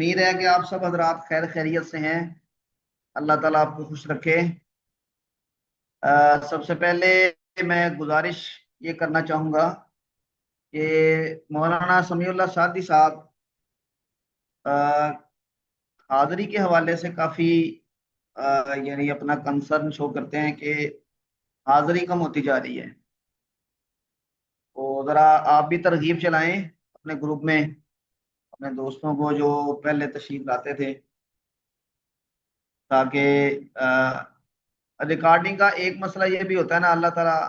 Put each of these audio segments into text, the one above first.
امید ہے کہ آپ سب حضرات خیر خیریت سے ہیں۔ اللہ تعالیٰ آپ کو خوش رکھے۔ سب سے پہلے میں گزارش یہ کرنا چاہوں گا کہ مولانا سمیع اللہ سعدی صاحب حاضری کے حوالے سے کافی یعنی اپنا کنسرن شو کرتے ہیں کہ حاضری کم ہوتی جا رہی ہے، تو ذرا آپ بھی ترغیب چلائیں اپنے گروپ میں اپنے دوستوں کو جو پہلے تشریف لاتے تھے، تاکہ ریکارڈنگ کا ایک مسئلہ یہ بھی ہوتا ہے نا، اللہ تعالیٰ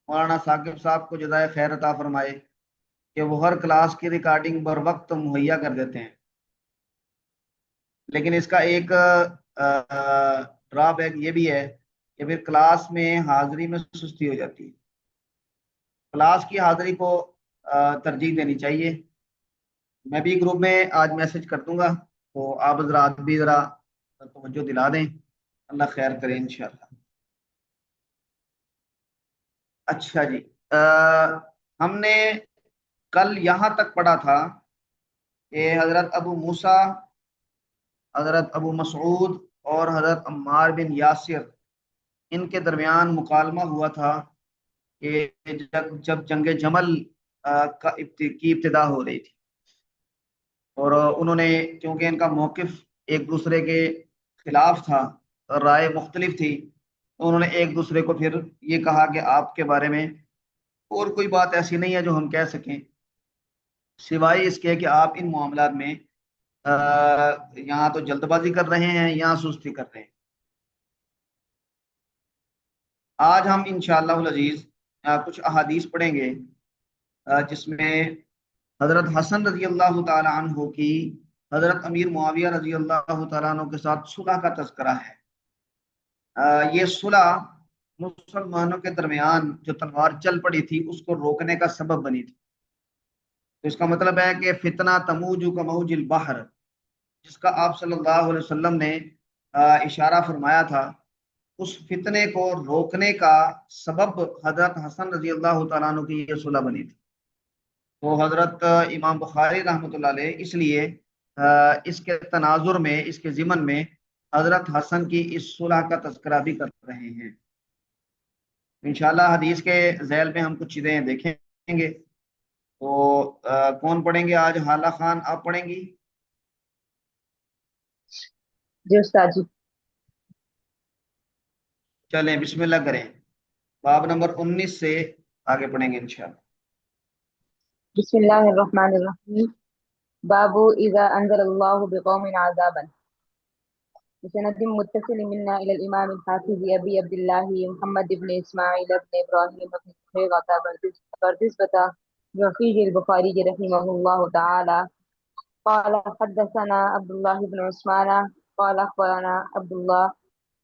مولانا ثاقب صاحب کو جزائے خیر عطا فرمائے کہ وہ ہر کلاس کی ریکارڈنگ بر وقت مہیا کر دیتے ہیں، لیکن اس کا ایک ڈرا بیک یہ بھی ہے کہ پھر کلاس میں حاضری میں سستی ہو جاتی ہے۔ کلاس کی حاضری کو ترجیح دینی چاہیے۔ میں بھی گروپ میں آج میسج کر دوں گا، تو آپ حضرات بھی ذرا توجہ دلا دیں، اللہ خیر کرے انشاءاللہ۔ اچھا جی، ہم نے کل یہاں تک پڑھا تھا کہ حضرت ابو موسیٰ، حضرت ابو مسعود اور حضرت عمار بن یاسر، ان کے درمیان مکالمہ ہوا تھا کہ جب جنگ جمل کی ابتدا ہو رہی تھی، اور انہوں نے کیونکہ ان کا موقف ایک دوسرے کے خلاف تھا، رائے مختلف تھی، تو انہوں نے ایک دوسرے کو پھر یہ کہا کہ آپ کے بارے میں اور کوئی بات ایسی نہیں ہے جو ہم کہہ سکیں سوائے اس کے کہ آپ ان معاملات میں یہاں تو جلد بازی کر رہے ہیں، یہاں سستی کر رہے ہیں۔ آج ہم انشاءاللہ العزیز کچھ احادیث پڑھیں گے جس میں حضرت حسن رضی اللہ تعالی عنہ کی حضرت امیر معاویہ رضی اللہ تعالیٰ عنہ کے ساتھ صلح کا تذکرہ ہے۔ یہ صلح مسلمانوں کے درمیان جو تلوار چل پڑی تھی اس کو روکنے کا سبب بنی تھی۔ تو اس کا مطلب ہے کہ فتنہ تموج کموج البحر، جس کا آپ صلی اللہ علیہ وسلم نے اشارہ فرمایا تھا، اس فتنے کو روکنے کا سبب حضرت حسن رضی اللہ تعالیٰ عنہ کی یہ صلح بنی تھی۔ تو حضرت امام بخاری رحمۃ اللہ علیہ اس لیے اس کے تناظر میں، اس کے ضمن میں حضرت حسن کی اس صلح کا تذکرہ بھی کر رہے ہیں۔ انشاءاللہ حدیث کے ذیل میں ہم کچھ چیزیں دیکھیں گے۔ تو کون پڑھیں گے آج؟ حالہ خان آپ پڑھیں گی؟ جی استاد جی۔ چلیں بسم اللہ کریں، باب نمبر 19 سے آگے پڑھیں گے انشاءاللہ۔ بسم اللہ الرحمن الرحیم۔ باب اذا انزل اللہ بقوم عذابا، بسند متصل منا الى الامام الحافظ ابی عبد اللہ محمد بن اسماعیل بن ابراہیم بن خیغۃ بردزبۃ رفیع البخاری رحمہ اللہ تعالی قال حدثنا عبد الله بن عثمان قال اخبرنا عبد الله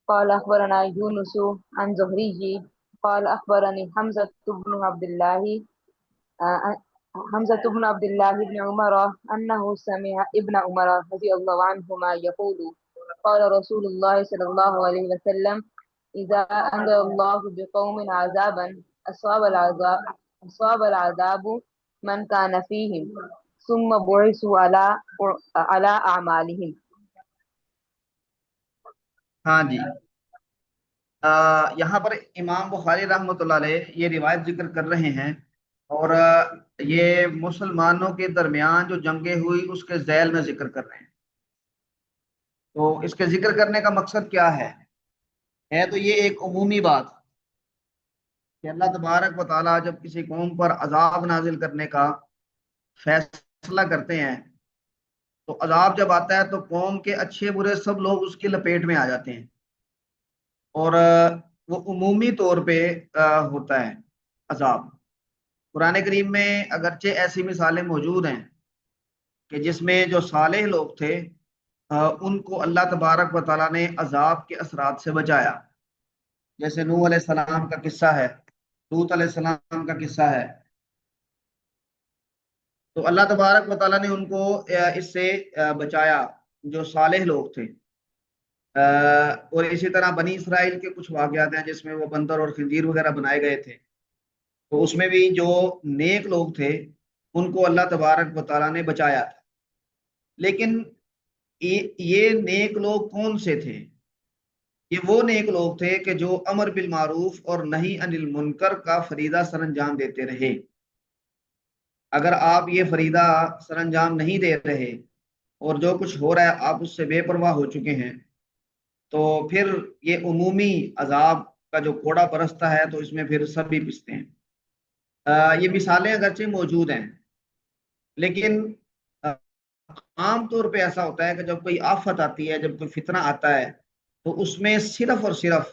قال اخبرنا يونس عن زهري قال اخبرني حمزة بن عبد الله حمزة بن عبد الله بن عمر أنه سمع ابن عمر رضي الله عنهما يقول قال رسول الله صلى الله عليه وسلم إذا أنزل الله بقوم عذابا أصاب العذاب من كان فيهم ثم بعثوا على أعمالهم۔ ہاں جی، یہاں پر امام بخاری رحمۃ اللہ علیہ یہ روایت ذکر کر رہے ہیں، اور یہ مسلمانوں کے درمیان جو جنگیں ہوئی اس کے ذیل میں ذکر کر رہے ہیں۔ تو اس کے ذکر کرنے کا مقصد کیا ہے تو یہ ایک عمومی بات کہ اللہ تبارک و تعالیٰ جب کسی قوم پر عذاب نازل کرنے کا فیصلہ کرتے ہیں، تو عذاب جب آتا ہے تو قوم کے اچھے برے سب لوگ اس کی لپیٹ میں آ جاتے ہیں، اور وہ عمومی طور پہ ہوتا ہے عذاب۔ قرآن کریم میں اگرچہ ایسی مثالیں موجود ہیں کہ جس میں جو صالح لوگ تھے ان کو اللہ تبارک و تعالیٰ نے عذاب کے اثرات سے بچایا، جیسے نوح علیہ السلام کا قصہ ہے، لوط علیہ السلام کا قصہ ہے۔ تو اللہ تبارک و تعالیٰ نے ان کو اس سے بچایا جو صالح لوگ تھے۔ اور اسی طرح بنی اسرائیل کے کچھ واقعات ہیں جس میں وہ بندر اور خنزیر وغیرہ بنائے گئے تھے، تو اس میں بھی جو نیک لوگ تھے ان کو اللہ تبارک و تعالیٰ نے بچایا تھا۔ لیکن یہ نیک لوگ کون سے تھے؟ یہ وہ نیک لوگ تھے کہ جو امر بالمعروف اور نہی عن المنکر کا فریضہ سر انجام دیتے رہے۔ اگر آپ یہ فریضہ سر انجام نہیں دے رہے اور جو کچھ ہو رہا ہے آپ اس سے بے پرواہ ہو چکے ہیں، تو پھر یہ عمومی عذاب کا جو کوڑا برستا ہے تو اس میں پھر سب بھی پستے ہیں۔ یہ مثالیں اگرچہ موجود ہیں، لیکن عام طور پہ ایسا ہوتا ہے کہ جب کوئی آفت آتی ہے، جب کوئی فتنہ آتا ہے، تو اس میں صرف اور صرف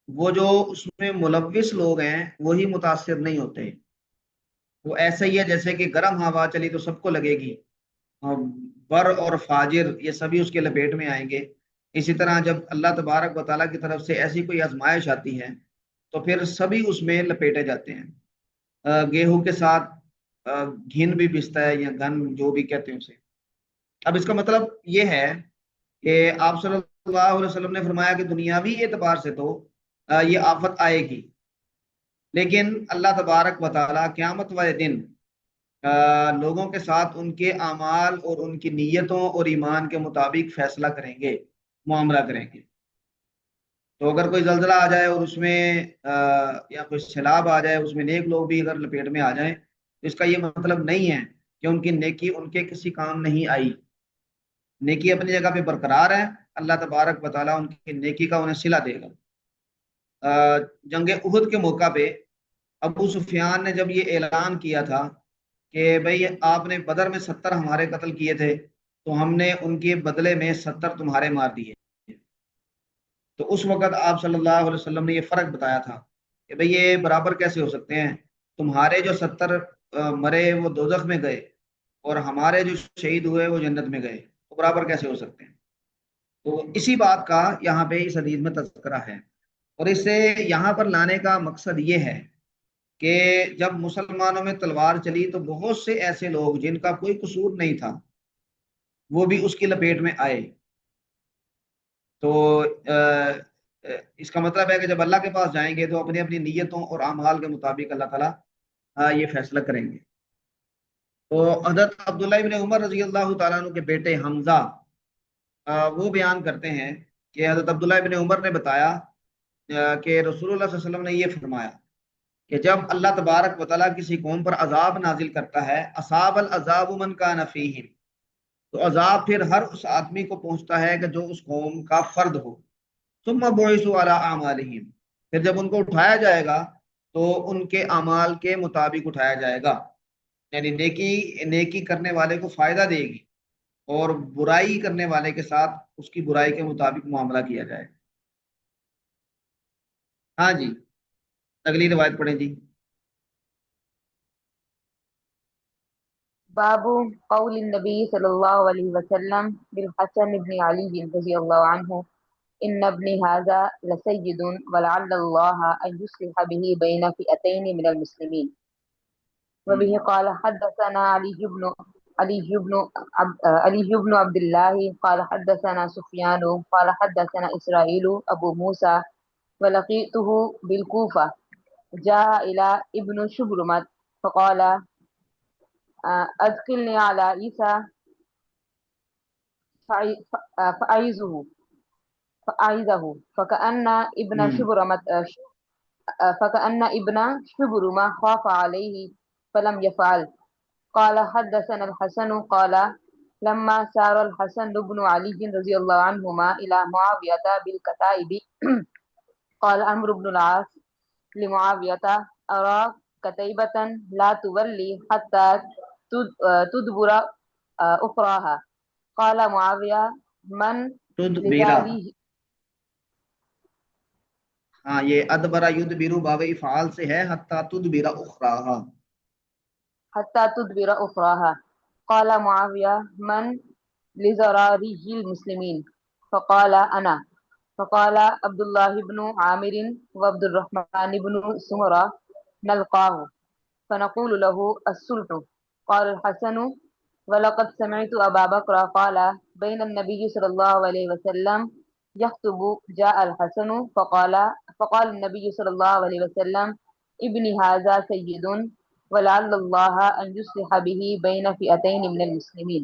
وہ جو اس میں ملوث لوگ ہیں وہی متاثر نہیں ہوتے۔ وہ ایسا ہی ہے جیسے کہ گرم ہوا چلی تو سب کو لگے گی، بر اور فاجر یہ سبھی اس کے لپیٹ میں آئیں گے۔ اسی طرح جب اللہ تبارک و تعالیٰ کی طرف سے ایسی کوئی آزمائش آتی ہے تو پھر سبھی اس میں لپیٹے جاتے ہیں۔ گیہوں کے ساتھ گھن بھی پستا ہے، یا گن جو بھی کہتے ہیں اسے۔ اب اس کا مطلب یہ ہے کہ آپ صلی اللہ علیہ وسلم نے فرمایا کہ دنیاوی اعتبار سے تو یہ آفت آئے گی، لیکن اللہ تبارک و تعالیٰ قیامت والے دن لوگوں کے ساتھ ان کے اعمال اور ان کی نیتوں اور ایمان کے مطابق فیصلہ کریں گے، معاملہ کریں گے۔ تو اگر کوئی زلزلہ آ جائے اور اس میں یا کوئی سیلاب آ جائے، اس میں نیک لوگ بھی اگر لپیٹ میں آ جائیں، تو اس کا یہ مطلب نہیں ہے کہ ان کی نیکی ان کے کسی کام نہیں آئی۔ نیکی اپنی جگہ پہ برقرار ہے، اللہ تبارک و تعالیٰ ان کی نیکی کا انہیں صلہ دے گا۔ جنگ احد کے موقع پہ ابو سفیان نے جب یہ اعلان کیا تھا کہ بھئی آپ نے بدر میں 70 ہمارے قتل کیے تھے، تو ہم نے ان کے بدلے میں 70 تمہارے مار دیے، تو اس وقت آپ صلی اللہ علیہ وسلم نے یہ فرق بتایا تھا کہ بھئی یہ برابر کیسے ہو سکتے ہیں؟ تمہارے جو 70 مرے وہ دوزخ میں گئے اور ہمارے جو شہید ہوئے وہ جنت میں گئے، تو برابر کیسے ہو سکتے ہیں؟ تو اسی بات کا یہاں پہ اس حدیث میں تذکرہ ہے، اور اس سے یہاں پر لانے کا مقصد یہ ہے کہ جب مسلمانوں میں تلوار چلی تو بہت سے ایسے لوگ جن کا کوئی قصور نہیں تھا وہ بھی اس کی لپیٹ میں آئے۔ تو اس کا مطلب ہے کہ جب اللہ کے پاس جائیں گے تو اپنی اپنی نیتوں اور اعمال کے مطابق اللہ تعالیٰ یہ فیصلہ کریں گے۔ تو حضرت عبداللہ ابن عمر رضی اللہ تعالیٰ عنہ کے بیٹے حمزہ وہ بیان کرتے ہیں کہ حضرت عبداللہ ابن عمر نے بتایا کہ رسول اللہ صلی اللہ علیہ وسلم نے یہ فرمایا کہ جب اللہ تبارک و تعالیٰ کسی قوم پر عذاب نازل کرتا ہے، اصاب العذاب من کان فیہم، تو عذاب پھر ہر اس آدمی کو پہنچتا ہے کہ جو اس قوم کا فرد ہو۔ ثم بعثوا علی اعمالہم، پھر جب ان کو اٹھایا جائے گا تو ان کے اعمال کے مطابق اٹھایا جائے گا، یعنی نیکی کرنے والے کو فائدہ دے گی اور برائی کرنے والے کے ساتھ اس کی برائی کے مطابق معاملہ کیا جائے گا۔ ہاں جی، اگلی روایت پڑھیں جی۔ باب قول النبي صلى الله عليه وسلم بالحسن بن علي رضي الله عنه إن ابني هذا لسيد ولعل الله أن يصلح به بين فئتين من المسلمين. وبه قال حدثنا علي بن عبد الله قال حدثنا سفيان قال حدثنا إسرائيل أبو موسى ولقيته بالكوفة جاء إلى ابن شبرمة فقال أدخلني على عيسى فأعيذه فكأن ابن شبرمة خاف عليه فلم يفعل. قال حدثنا الحسن قال لما سار الحسن بن علي رضي الله عنهما إلى معاوية بالكتائب قال عمرو بن العاص لمعاوية أرى كتيبة لا تولي حتى تدبر أخراها. قال معاوية من تدبیرا، لذالی. ہاں یہ ادبرا یدبرو باب افعال سے ہے، حتی تدبیرا اخراہا۔ حتى تدبر أخراها. قال معاوية من لزراري المسلمين؟ فقال أنا. فقال عبد الله بن عامر وعبد الرحمن بن سمرة نلقاه فنقول له الصلح. قال الحسن ولقد سمعت أبا بكر قال بين النبي صلى الله عليه وسلم يخطب جاء الحسن فقال النبي صلى الله عليه وسلم ابن هذا سيد ولعل الله أن يصلح به بين فئتين من المسلمين.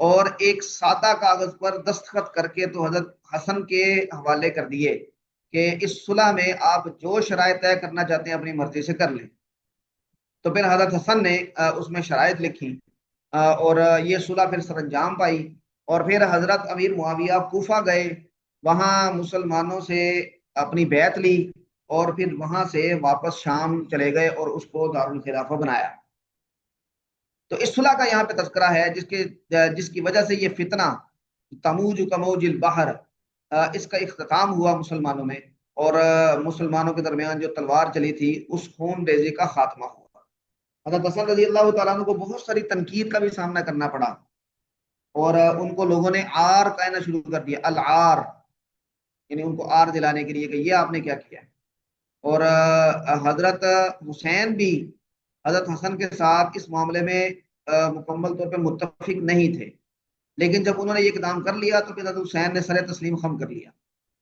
اور ایک سادہ کاغذ پر دستخط کر کے تو حضرت حسن کے حوالے کر دیے کہ اس صلح میں آپ جو شرائط طے کرنا چاہتے ہیں اپنی مرضی سے کر لیں۔ تو پھر حضرت حسن نے اس میں شرائط لکھی، اور یہ صلح پھر سر انجام پائی۔ اور پھر حضرت امیر معاویہ کوفہ گئے، وہاں مسلمانوں سے اپنی بیعت لی، اور پھر وہاں سے واپس شام چلے گئے اور اس کو دارالخلافہ بنایا۔ تو اس صلح کا یہاں پہ تذکرہ ہے جس کی وجہ سے یہ فتنہ تموج کموج البحر، اس کا اختتام ہوا مسلمانوں میں، اور مسلمانوں کے درمیان جو تلوار چلی تھی اس خون ریزی کا خاتمہ ہوا۔ حضرت حسن رضی اللہ تعالیٰ عنہ کو بہت ساری تنقید کا بھی سامنا کرنا پڑا، اور ان کو لوگوں نے آر کہنا شروع کر دیا، العار، یعنی ان کو آر دلانے کے لیے کہ یہ آپ نے کیا کیا۔ اور حضرت حسین بھی حضرت حسن کے ساتھ اس معاملے میں مکمل طور پہ متفق نہیں تھے، لیکن جب انہوں نے یہ اقدام کر لیا تو پھر حضرت حسین نے سر تسلیم خم کر لیا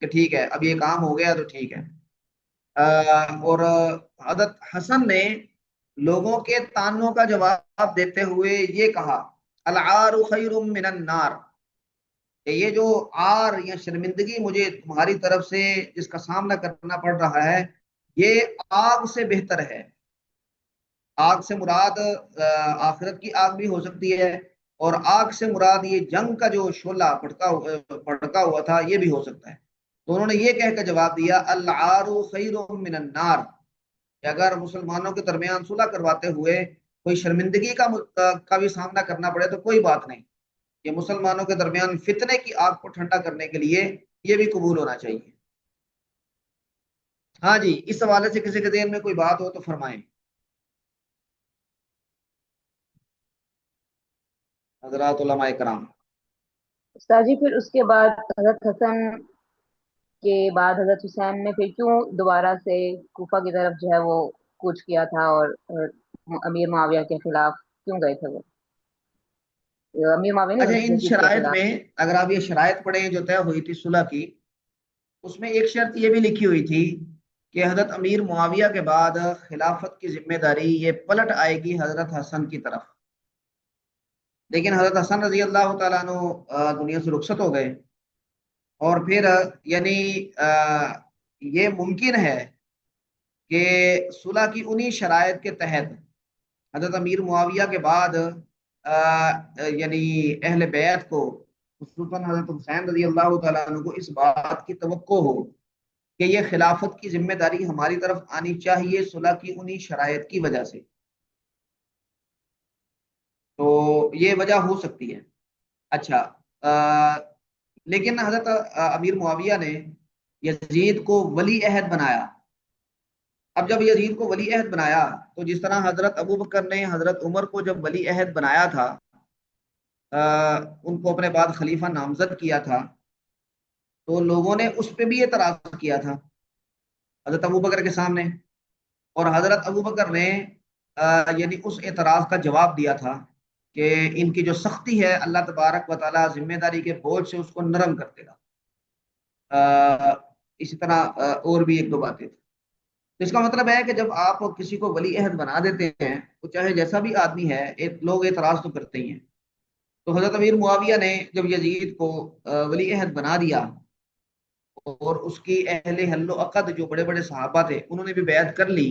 کہ ٹھیک ہے اب یہ کام ہو گیا تو ٹھیک ہے۔ اور حضرت حسن نے لوگوں کے تانوں کا جواب دیتے ہوئے یہ کہا، العار خیر من النار، کہ یہ جو آر یا شرمندگی مجھے تمہاری طرف سے جس کا سامنا کرنا پڑ رہا ہے یہ آگ سے بہتر ہے۔ آگ سے مراد آخرت کی آگ بھی ہو سکتی ہے، اور آگ سے مراد یہ جنگ کا جو شعلہ بھڑکا ہوا تھا یہ بھی ہو سکتا ہے۔ تو انہوں نے یہ کہہ کر جواب دیا، العار خیر من النار، کہ اگر مسلمانوں کے درمیان صلح کرواتے ہوئے کوئی شرمندگی کا بھی سامنا کرنا پڑے تو کوئی بات نہیں، یہ مسلمانوں کے درمیان فتنے کی آگ کو ٹھنڈا کرنے کے لیے یہ بھی قبول ہونا چاہیے۔ ہاں جی، اس حوالے سے کسی کے ذہن میں کوئی بات ہو تو فرمائیں حضرات علماء کرام۔ استاد جی پھر اس کے بعد حضرت حسن کے بعد حضرت حسین نے پھر کیوں دوبارہ سے کوفہ کی طرف جو ہے وہ کوچ کیا تھا، اور امیر معاویہ کے خلاف کیوں گئے تھے وہ؟ امیر معاویہ اچھا، نہیں، ان یزید کے شرائط خلاف۔ میں اگر آپ یہ شرائط پڑھیں جو طے ہوئی تھی صلح کی، اس میں ایک شرط یہ بھی لکھی ہوئی تھی کہ حضرت امیر معاویہ کے بعد خلافت کی ذمہ داری یہ پلٹ آئے گی حضرت حسن کی طرف۔ لیکن حضرت حسن رضی اللہ تعالیٰ عنہ دنیا سے رخصت ہو گئے، اور پھر یعنی یہ ممکن ہے کہ صلح کی انہی شرائط کے تحت حضرت امیر معاویہ کے بعد یعنی اہل بیعت کو، خصوصاً حضرت حسین رضی اللہ تعالیٰ عنہ کو اس بات کی توقع ہو کہ یہ خلافت کی ذمہ داری ہماری طرف آنی چاہیے صلح کی انہی شرائط کی وجہ سے۔ تو یہ وجہ ہو سکتی ہے۔ اچھا، لیکن حضرت امیر معاویہ نے یزید کو ولی عہد بنایا۔ اب جب یزید کو ولی عہد بنایا تو جس طرح حضرت ابو بکر نے حضرت عمر کو جب ولی عہد بنایا تھا، ان کو اپنے بعد خلیفہ نامزد کیا تھا، تو لوگوں نے اس پہ بھی اعتراض کیا تھا حضرت ابو بکر کے سامنے، اور حضرت ابو بکر نے یعنی اس اعتراض کا جواب دیا تھا کہ ان کی جو سختی ہے اللہ تبارک و تعالیٰ ذمہ داری کے بوجھ سے اس کو نرم کر دے گا۔ اسی طرح اور بھی ایک دو باتیں تھیں۔ تو اس کا مطلب ہے کہ جب آپ کسی کو ولی عہد بنا دیتے ہیں تو چاہے جیسا بھی آدمی ہے لوگ اعتراض تو کرتے ہی ہیں۔ تو حضرت امیر معاویہ نے جب یزید کو ولی عہد بنا دیا، اور اس کی اہل حل و عقد جو بڑے بڑے صحابہ تھے انہوں نے بھی بیعت کر لی،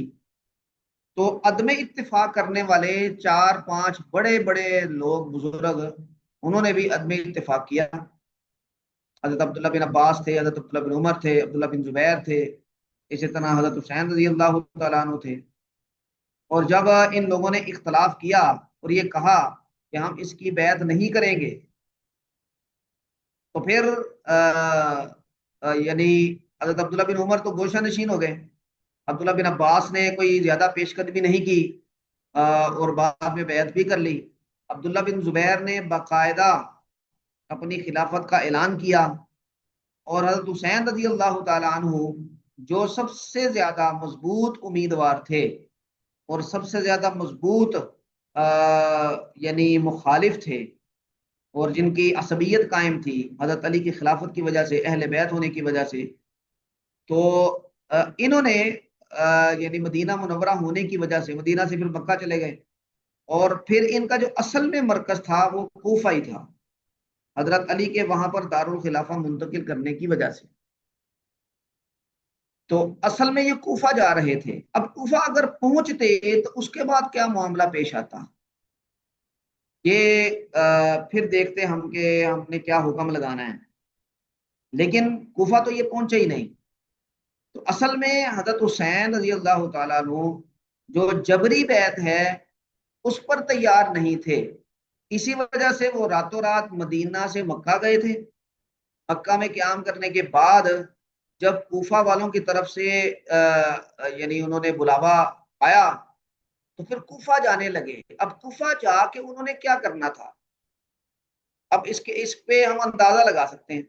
تو عدم اتفاق کرنے والے چار پانچ بڑے بڑے لوگ بزرگ انہوں نے بھی عدم اتفاق کیا۔ حضرت عبداللہ بن عباس تھے، حضرت عبداللہ بن عمر تھے، عبداللہ بن زبیر تھے، اسی طرح حضرت حسین رضی اللہ تعالیٰ عنہ تھے۔ اور جب ان لوگوں نے اختلاف کیا اور یہ کہا کہ ہم اس کی بیعت نہیں کریں گے، تو پھر یعنی حضرت عبداللہ بن عمر تو گوشہ نشین ہو گئے، عبداللہ بن عباس نے کوئی زیادہ پیش قدمی نہیں کی، اور بعد میں بیعت بھی کر لی۔ عبداللہ بن زبیر نے باقاعدہ اپنی خلافت کا اعلان کیا، اور حضرت حسین رضی اللہ تعالی عنہ جو سب سے زیادہ مضبوط امیدوار تھے اور سب سے زیادہ مضبوط یعنی مخالف تھے، اور جن کی عصبیت قائم تھی حضرت علی کی خلافت کی وجہ سے، اہل بیت ہونے کی وجہ سے، تو انہوں نے یعنی مدینہ منورہ ہونے کی وجہ سے مدینہ سے پھر مکہ چلے گئے، اور پھر ان کا جو اصل میں مرکز تھا وہ کوفہ ہی تھا۔ حضرت علی کے وہاں پر دارالخلافہ منتقل کرنے کی وجہ سے۔ تو اصل میں یہ کوفہ جا رہے تھے، اب کوفہ اگر پہنچتے تو اس کے بعد کیا معاملہ پیش آتا، یہ پھر دیکھتے ہم کہ ہم نے کیا حکم لگانا ہے، لیکن کوفہ تو یہ پہنچے ہی نہیں۔ تو اصل میں حضرت حسین رضی اللہ تعالیٰ عنہ جو جبری بیعت ہے اس پر تیار نہیں تھے، اسی وجہ سے وہ راتوں رات مدینہ سے مکہ گئے تھے۔ مکہ میں قیام کرنے کے بعد جب کوفہ والوں کی طرف سے یعنی انہوں نے بلاوا آیا تو پھر کوفہ جانے لگے۔ اب کوفہ جا کے انہوں نے کیا کرنا تھا، اب اس پہ ہم اندازہ لگا سکتے ہیں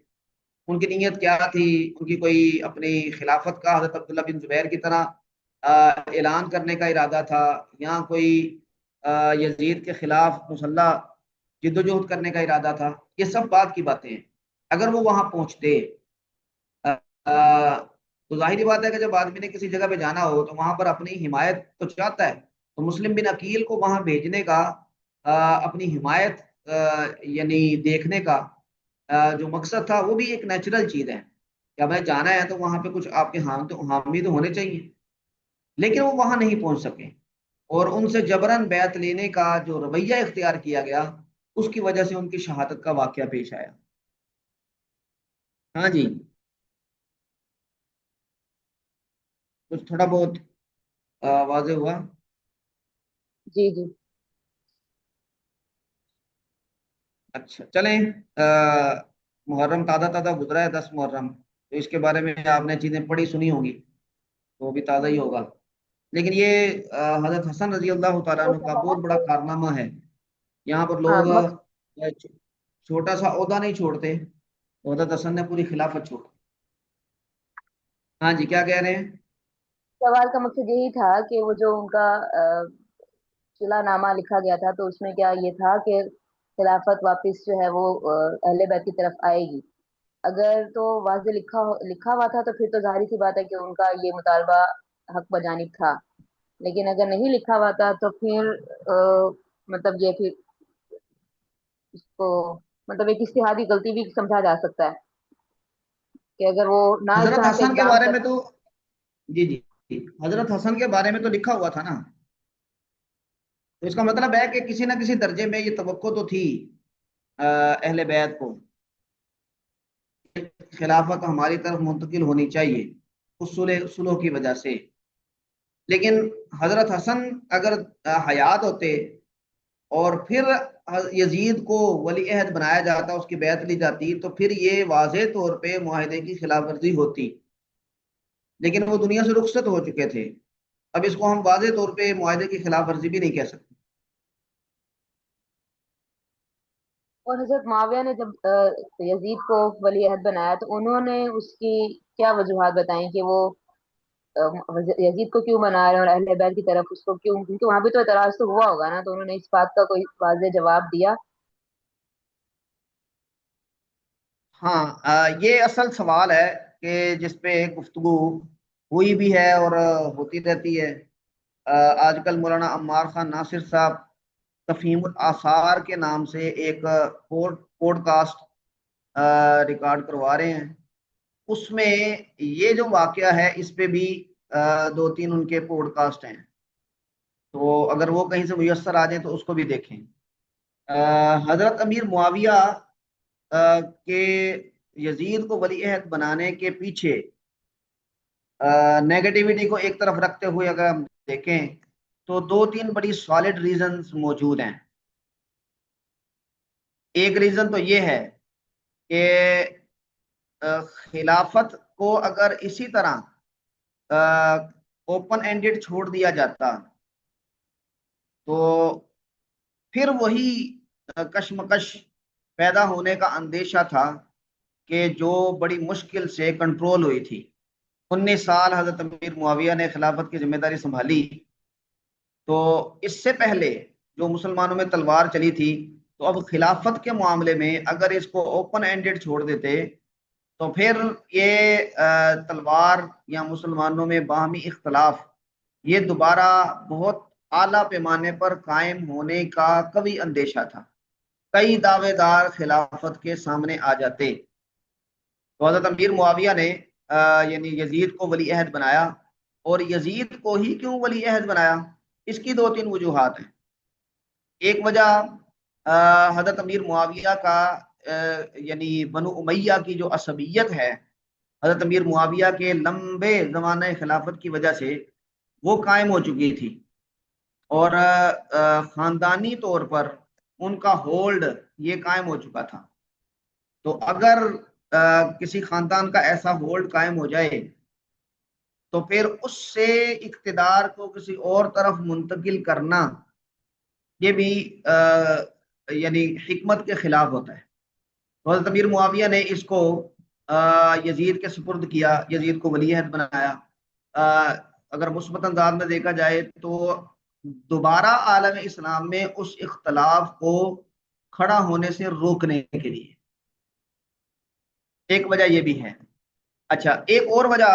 ان کی نیت کیا تھی۔ ان کی کوئی اپنی خلافت کا حضرت عبداللہ بن زبیر کی طرح اعلان کرنے کا ارادہ تھا، یا کوئی یزید کے خلاف مسلح جد و جہد کرنے کا ارادہ تھا، یہ سب بات کی باتیں ہیں۔ اگر وہ وہاں پہنچتے تو ظاہری بات ہے کہ جب آدمی نے کسی جگہ پہ جانا ہو تو وہاں پر اپنی حمایت تو چاہتا ہے، تو مسلم بن عقیل کو وہاں بھیجنے کا اپنی حمایت یعنی دیکھنے کا جو مقصد تھا وہ بھی ایک نیچرل چیز ہے کہ ہمیں جانا ہے تو وہاں پہ کچھ آپ کے حامی تو ہونے چاہیے، لیکن وہ وہاں نہیں پہنچ سکے، اور ان سے جبراً بیعت لینے کا جو رویہ اختیار کیا گیا اس کی وجہ سے ان کی شہادت کا واقعہ پیش آیا۔ ہاں جی، کچھ تھوڑا بہت واضح ہوا؟ جی جی۔ اچھا چلیں، محرم تازہ تازہ گزرا ہے 10 محرم، تو اس کے بارے میں آپ نے چیزیں پڑھی سنی ہوں گی، تو وہ بھی تازہ ہی ہوگا۔ لیکن یہ حضرت حسن رضی اللہ تعالیٰ وہ عنہ کیا کا تھا نا بہت بڑا کہ کارنامہ ہے۔ یہاں پر ہاں لوگ مقصد چھوٹا سا عہدہ نہیں چھوڑتے، حضرت حسن نے پوری خلافت چھوڑ۔ ہاں جی، کیا کہہ رہے ہیں؟ سوال کا مقصد یہی تھا کہ وہ جو ان کا صلح نامہ لکھا گیا تھا تو اس میں کیا یہ تھا کہ خلافت واپس جو ہے وہ اہل بیت کی طرف آئے گی۔ اگر تو واضح لکھا ہوا تھا تو پھر تو ظاہری سی بات ہے کہ ان کا یہ مطالبہ حق بجانب تھا، لیکن اگر نہیں لکھا ہوا تھا تو پھر مطلب یہ پھر اس کو مطلب ایک اجتہادی غلطی بھی سمجھا جا سکتا ہے کہ اگر وہ نہ اس حضرت طرح سے حسن کے اقدام بارے کر۔ میں تو جی جی جی، حضرت حسن کے بارے میں تو لکھا ہوا تھا نا، تو اس کا مطلب ہے کہ کسی نہ کسی درجے میں یہ توقع تو تھی اہل بیت کو، خلافت ہماری طرف منتقل ہونی چاہیے اس صلح کی وجہ سے۔ لیکن حضرت حسن اگر حیات ہوتے اور پھر یزید کو ولی عہد بنایا جاتا، اس کی بیعت لی جاتی، تو پھر یہ واضح طور پہ معاہدے کی خلاف ورزی ہوتی، لیکن وہ دنیا سے رخصت ہو چکے تھے، اب اس کو ہم واضح طور پہ معاہدے کی خلاف ورزی بھی نہیں کہہ سکتے۔ اور حضرت معاویہ نے جب یزید کو ولی عہد بنایا تو انہوں نے اس کی کیا وجوہات بتائیں کہ وہ یزید کو کیوں بنا رہے ہیں اور اہل بیت کی طرف اس کو کیوں، کیونکہ وہاں بھی تو اعتراض تو ہوا ہوگا نا، تو انہوں نے اس بات کا کوئی واضح جواب دیا؟ ہاں، یہ اصل سوال ہے کہ جس پہ گفتگو ہوئی بھی ہے اور ہوتی رہتی ہے۔ آج کل مولانا عمار خان ناصر صاحب تفہیم الآثار کے نام سے ایک پوڈ کاسٹ ریکارڈ کروا رہے ہیں، اس میں یہ جو واقعہ ہے اس پہ بھی 2-3 ان کے پوڈ کاسٹ ہیں، تو اگر وہ کہیں سے میسر آ جائیں تو اس کو بھی دیکھیں۔ حضرت امیر معاویہ کے یزید کو ولی عہد بنانے کے پیچھے نیگیٹیوٹی کو ایک طرف رکھتے ہوئے اگر ہم دیکھیں تو 2-3 بڑی سالڈ ریزنز موجود ہیں۔ ایک ریزن تو یہ ہے کہ خلافت کو اگر اسی طرح اوپن اینڈڈ چھوڑ دیا جاتا تو پھر وہی کشمکش پیدا ہونے کا اندیشہ تھا کہ جو بڑی مشکل سے کنٹرول ہوئی تھی۔ 19 سال حضرت امیر معاویہ نے خلافت کی ذمہ داری سنبھالی، تو اس سے پہلے جو مسلمانوں میں تلوار چلی تھی، تو اب خلافت کے معاملے میں اگر اس کو اوپن اینڈڈ چھوڑ دیتے تو پھر یہ تلوار یا مسلمانوں میں باہمی اختلاف یہ دوبارہ بہت اعلیٰ پیمانے پر قائم ہونے کا قوی اندیشہ تھا۔ کئی دعوے دار خلافت کے سامنے آ جاتے، تو حضرت امیر معاویہ نے یعنی یزید کو ولی عہد بنایا۔ اور یزید کو ہی کیوں ولی عہد بنایا؟ اس کی دو تین وجوہات ہیں۔ ایک وجہ حضرت امیر معاویہ کا یعنی بنو امیہ کی جو عصبیت ہے، حضرت امیر معاویہ کے لمبے زمانہ خلافت کی وجہ سے وہ قائم ہو چکی تھی، اور خاندانی طور پر ان کا ہولڈ یہ قائم ہو چکا تھا۔ تو اگر کسی خاندان کا ایسا ہولڈ قائم ہو جائے تو پھر اس سے اقتدار کو کسی اور طرف منتقل کرنا یہ بھی یعنی حکمت کے خلاف ہوتا ہے۔ تو حضرت امیر معاویہ نے اس کو یزید کے سپرد کیا، یزید کو ولی عہد بنایا۔ اگر مثبت انداز میں دیکھا جائے تو دوبارہ عالم اسلام میں اس اختلاف کو کھڑا ہونے سے روکنے کے لیے ایک وجہ یہ بھی ہے۔ اچھا، ایک اور وجہ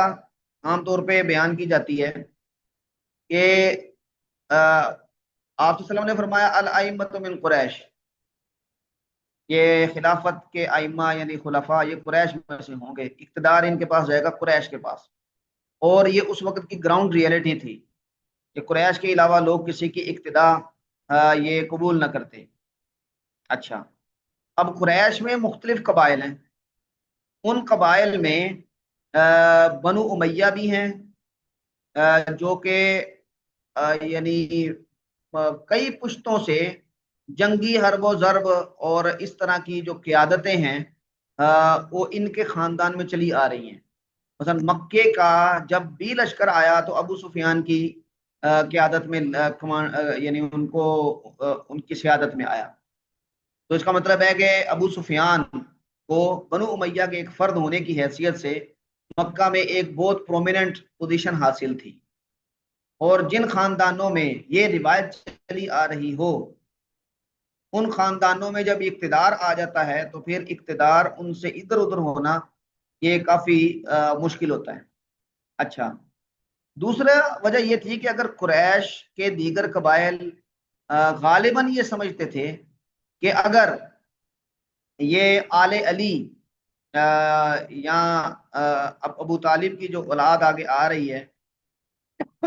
عام طور پہ بیان کی جاتی ہے کہ آپ صلی اللہ علیہ وسلم نے فرمایا الائمۃ من قریش، یہ خلافت کے ائمہ یعنی خلفاء یہ قریش میں سے ہوں گے، اقتدار ان کے پاس جائے گا قریش کے پاس۔ اور یہ اس وقت کی گراؤنڈ ریئلٹی تھی کہ قریش کے علاوہ لوگ کسی کی اقتدا یہ قبول نہ کرتے۔ اچھا، اب قریش میں مختلف قبائل ہیں، ان قبائل میں بنو امیہ بھی ہیں جو کہ یعنی کئی پشتوں سے جنگی حرب و ضرب اور اس طرح کی جو قیادتیں ہیں وہ ان کے خاندان میں چلی آ رہی ہیں۔ مثلا مکے کا جب بھی لشکر آیا تو ابو سفیان کی قیادت میں یعنی ان کی سیادت میں آیا۔ تو اس کا مطلب ہے کہ ابو سفیان کو بنو امیہ کے ایک فرد ہونے کی حیثیت سے مکہ میں ایک بہت پرومیننٹ پوزیشن حاصل تھی، اور جن خاندانوں میں یہ روایت چلی آ رہی ہو ان خاندانوں میں جب اقتدار آ جاتا ہے تو پھر اقتدار ان سے ادھر ادھر ہونا یہ کافی مشکل ہوتا ہے۔ اچھا، دوسرا وجہ یہ تھی کہ اگر قریش کے دیگر قبائل غالباً یہ سمجھتے تھے کہ اگر یہ آل علی یا ابو طالب کی جو اولاد آگے آ رہی ہے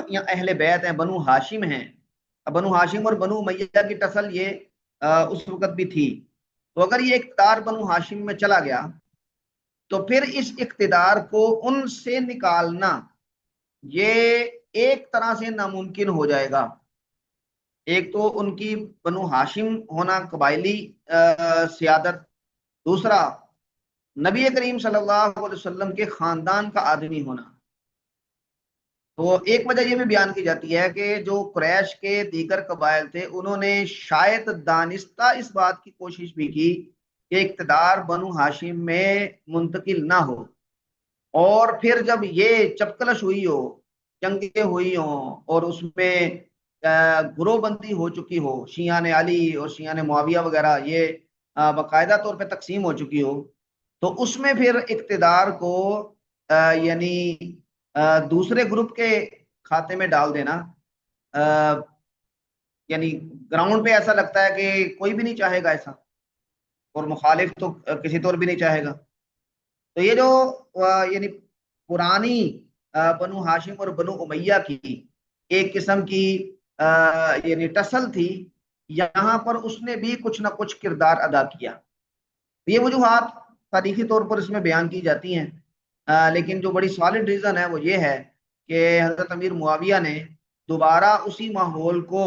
یا اہل بیت ہیں، بنو ہاشم ہیں، بنو ہاشم اور بنو امیہ کی ٹسل یہ اس وقت بھی تھی، تو اگر یہ اقتدار بنو ہاشم میں چلا گیا تو پھر اس اقتدار کو ان سے نکالنا یہ ایک طرح سے ناممکن ہو جائے گا۔ ایک تو ان کی بنو ہاشم ہونا قبائلی سیادت، دوسرا نبی کریم صلی اللہ علیہ وسلم کے خاندان کا آدمی ہونا۔ تو ایک وجہ یہ بھی بیان کی جاتی ہے کہ جو قریش کے دیگر قبائل تھے انہوں نے شاید دانستہ اس بات کی کوشش بھی کی کہ اقتدار بنو ہاشم میں منتقل نہ ہو، اور پھر جب یہ چپکلش ہوئی ہو، جنگیں ہوئی ہوں اور اس میں گروہ بندی ہو چکی ہو، شیعان علی اور شیعان معاویہ وغیرہ یہ باقاعدہ طور پہ تقسیم ہو چکی ہو، تو اس میں پھر اقتدار کو یعنی دوسرے گروپ کے کھاتے میں ڈال دینا یعنی گراؤنڈ پہ ایسا لگتا ہے کہ کوئی بھی نہیں چاہے گا ایسا، اور مخالف تو کسی طور بھی نہیں چاہے گا۔ تو یہ جو یعنی پرانی بنو ہاشم اور بنو امیہ کی ایک قسم کی یعنی ٹسل تھی، یہاں پر اس نے بھی کچھ نہ کچھ کردار ادا کیا۔ یہ وجوہات تاریخی طور پر اس میں بیان کی جاتی ہیں، لیکن جو بڑی سالڈ ریزن ہے وہ یہ ہے کہ حضرت امیر معاویہ نے دوبارہ اسی ماحول کو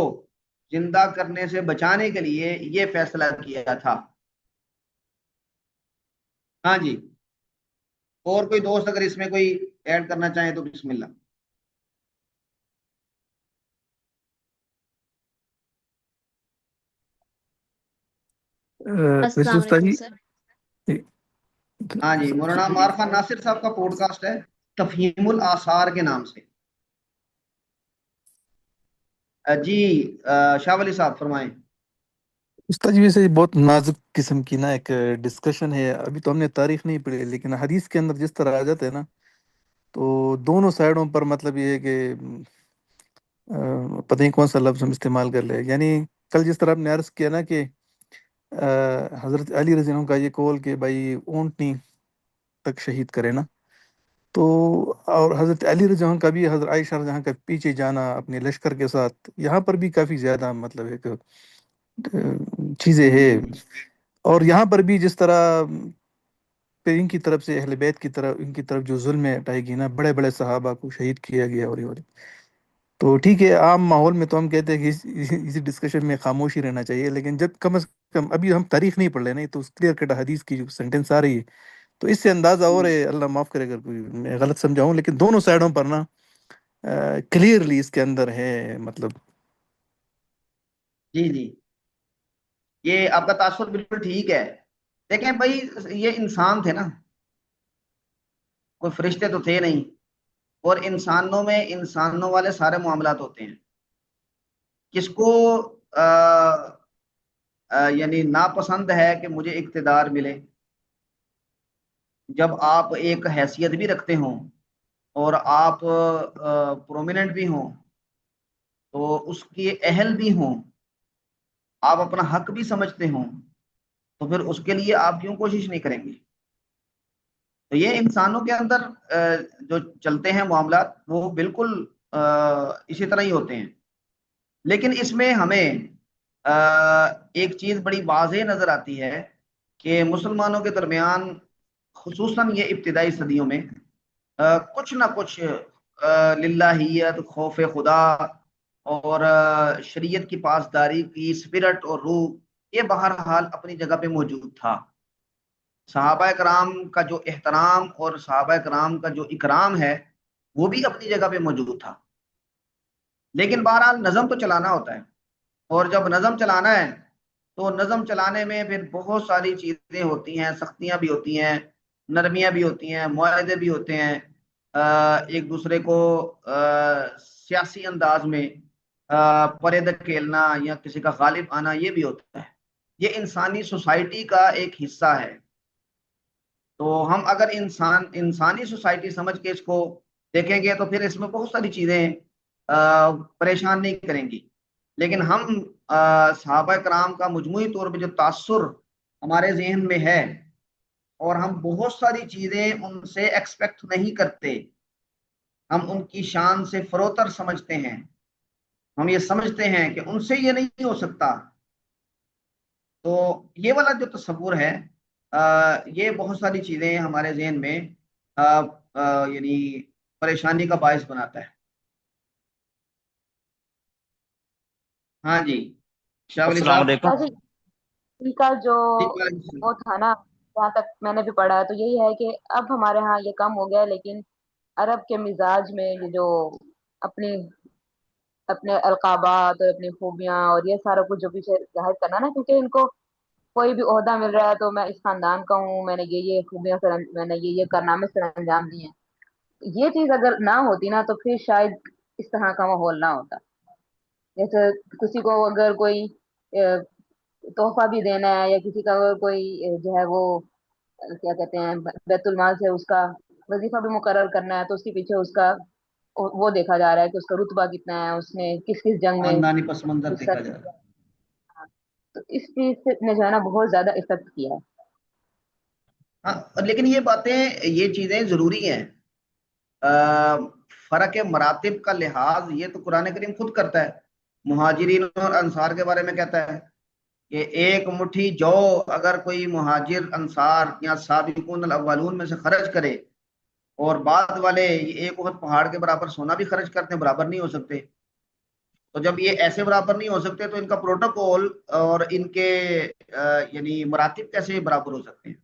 زندہ کرنے سے بچانے کے لیے یہ فیصلہ کیا تھا۔ ہاں جی، اور کوئی دوست اگر اس میں کوئی ایڈ کرنا چاہیں تو بسم اللہ۔ ویسے السلام استاد علیکم جی سر۔ ہاں جی، مولانا عمار خان ناصر صاحب کا پوڈ کاسٹ ہے تفہیم الآثار کے نام سے۔ جی شاہ ولی صاحب فرمائیں۔ استاد جی ویسے بہت نازک قسم کی نا ایک ڈسکشن ہے، ابھی تو ہم نے تاریخ نہیں پڑھی لیکن حدیث کے اندر جس طرح آ جاتے ہیں نا تو دونوں سائڈوں پر مطلب یہ ہے کہ پتہ نہیں کون سا لفظ ہم استعمال کر لیں، یعنی کل جس طرح آپ نے عرض کیا نا کہ حضرت علی رضی اللہ عنہ کا یہ قول کہ بھائی اونٹنی تک شہید کرے نا، تو اور حضرت علی رضی اللہ عنہ کا بھی حضرت عائشہ رضی اللہ عنہ کا پیچھے جانا اپنے لشکر کے ساتھ، یہاں پر بھی کافی زیادہ مطلب ایک چیزیں جی ہے. جی جی اور یہاں پر بھی جس طرح پھر ان کی طرف سے اہل بیت کی طرف ان کی طرف جو ظلم اٹھائی گئی نا، بڑے بڑے صحابہ کو شہید کیا گیا اور یہ. تو ٹھیک ہے، عام ماحول میں تو ہم کہتے ہیں کہ اسی ڈسکشن میں خاموش ہی رہنا چاہیے، لیکن جب کم از کم ابھی ہم تاریخ نہیں پڑھ رہے نہیں تو کلیئر کٹ حدیث کی جو سینٹنس آ رہی ہے تو اس سے اندازہ اور ہے. اللہ معاف کرے اگر کوئی میں غلط سمجھاؤں، لیکن دونوں سائڈوں پر نا کلیئرلی اس کے اندر ہے مطلب. جی جی، یہ آپ کا تاثر بالکل ٹھیک ہے. دیکھیں بھائی، یہ انسان تھے نا، کوئی فرشتے تو تھے نہیں. اور انسانوں میں انسانوں والے سارے معاملات ہوتے ہیں. کس کو آ، یعنی ناپسند ہے کہ مجھے اقتدار ملے؟ جب آپ ایک حیثیت بھی رکھتے ہوں اور آپ پرومیننٹ بھی ہوں، تو اس کے اہل بھی ہوں، آپ اپنا حق بھی سمجھتے ہوں، تو پھر اس کے لیے آپ کیوں کوشش نہیں کریں گے؟ تو یہ انسانوں کے اندر جو چلتے ہیں معاملات، وہ بالکل اسی طرح ہی ہوتے ہیں. لیکن اس میں ہمیں ایک چیز بڑی واضح نظر آتی ہے کہ مسلمانوں کے درمیان، خصوصاً یہ ابتدائی صدیوں میں، کچھ نہ کچھ للہیت، خوف خدا اور شریعت کی پاسداری کی اسپرٹ اور روح، یہ بہرحال اپنی جگہ پہ موجود تھا. صحابہ کرام کا جو احترام اور صحابہ کرام کا جو اکرام ہے، وہ بھی اپنی جگہ پہ موجود تھا. لیکن بہرحال نظم تو چلانا ہوتا ہے، اور جب نظم چلانا ہے تو نظم چلانے میں پھر بہت ساری چیزیں ہوتی ہیں، سختیاں بھی ہوتی ہیں، نرمیاں بھی ہوتی ہیں، معاہدے بھی ہوتے ہیں. ایک دوسرے کو سیاسی انداز میں پرے دھکیلنا یا کسی کا غالب آنا، یہ بھی ہوتا ہے. یہ انسانی سوسائٹی کا ایک حصہ ہے. تو ہم اگر انسانی سوسائٹی سمجھ کے اس کو دیکھیں گے تو پھر اس میں بہت ساری چیزیں پریشان نہیں کریں گی. لیکن ہم صحابہ کرام کا مجموعی طور پہ جو تاثر ہمارے ذہن میں ہے، اور ہم بہت ساری چیزیں ان سے ایکسپیکٹ نہیں کرتے، ہم ان کی شان سے فروتر سمجھتے ہیں. ہم یہ سمجھتے ہیں کہ ان سے یہ نہیں ہو سکتا. تو یہ والا جو تصور ہے، یہ بہت ساری چیزیں ہمارے ذہن میں یعنی پریشانی کا باعث بناتا ہے. ہاں جی، شاہ ولی السلام صاحب. علیکم. جی، ان کا جو جی وعلیکم السلام. وہ تھا نا، جہاں تک میں نے بھی پڑھا ہے تو یہی ہے کہ اب ہمارے ہاں یہ کم ہو گیا ہے، لیکن عرب کے مزاج میں یہ جو اپنی اپنے القابات اور اپنی خوبیاں اور یہ سارا کچھ جو پیچھے ظاہر کرنا نا، کیونکہ ان کو کوئی بھی عہدہ مل رہا ہے تو میں اس خاندان کا ہوں، میں نے یہ خوبیاں میں نے یہ کارنامے سر انجام دیے ہیں. یہ چیز اگر نہ ہوتی نا تو پھر شاید اس طرح کا ماحول نہ ہوتا. جیسے کسی کو اگر کوئی تحفہ بھی دینا ہے، یا کسی کا اگر کوئی جو ہے وہ کیا کہتے ہیں بیت المال سے اس کا وظیفہ بھی مقرر کرنا ہے، تو اس کے پیچھے اس کا وہ دیکھا جا رہا ہے کہ اس کا رتبہ کتنا ہے، اس نے کس کس جنگ میں خاندانی پس منظر حصہ دیکھا جا رہا لیا. ہے. تو اس چیز نے جو ہے نا بہت زیادہ افیکٹ کیا ہے. ہاں، لیکن یہ باتیں، یہ چیزیں ضروری ہیں. فرق مراتب کا لحاظ یہ تو قرآن کریم خود کرتا ہے. مہاجرین اور انصار کے بارے میں کہتا ہے کہ ایک مٹھی جو اگر کوئی مہاجر انصار یا سابقون الاولون میں سے خرچ کرے، اور بعد والے ایک وقت پہاڑ کے برابر سونا بھی خرچ کرتے ہیں، برابر نہیں ہو سکتے. تو جب یہ ایسے برابر نہیں ہو سکتے تو ان کا پروٹوکول اور ان کے یعنی مراتب کیسے برابر ہو سکتے ہیں؟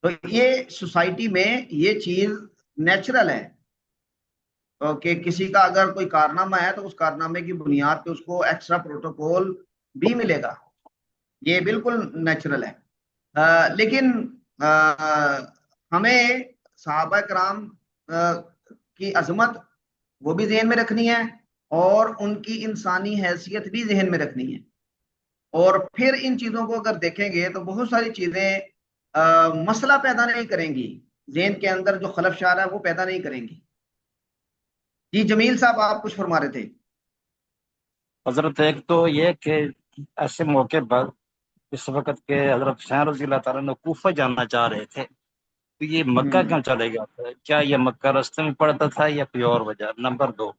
تو یہ سوسائٹی میں یہ چیز نیچرل ہے کہ کسی کا اگر کوئی کارنامہ ہے تو اس کارنامے کی بنیاد پہ اس کو ایکسٹرا پروٹوکول بھی ملے گا. یہ بالکل نیچرل ہے. لیکن ہمیں صحابہ کرام کی عظمت وہ بھی ذہن میں رکھنی ہے، اور ان کی انسانی حیثیت بھی ذہن میں رکھنی ہے. اور پھر ان چیزوں کو اگر دیکھیں گے تو بہت ساری چیزیں مسئلہ پیدا نہیں کریں گی، ذہن کے اندر جو خلفشار ہے وہ پیدا نہیں کریں گی. جی جمیل صاحب، آپ کچھ فرما رہے تھے. حضرت ایک تو یہ کہ ایسے موقع پر اس وقت کے حضرت حسین رضی اللہ تعالیٰ نے کوفہ جانا چاہ رہے تھے، تو یہ مکہ ہوں کیوں چلے گیا تھا؟ کیا یہ مکہ راستے میں پڑتا تھا یا کوئی اور وجہ؟ نمبر 2،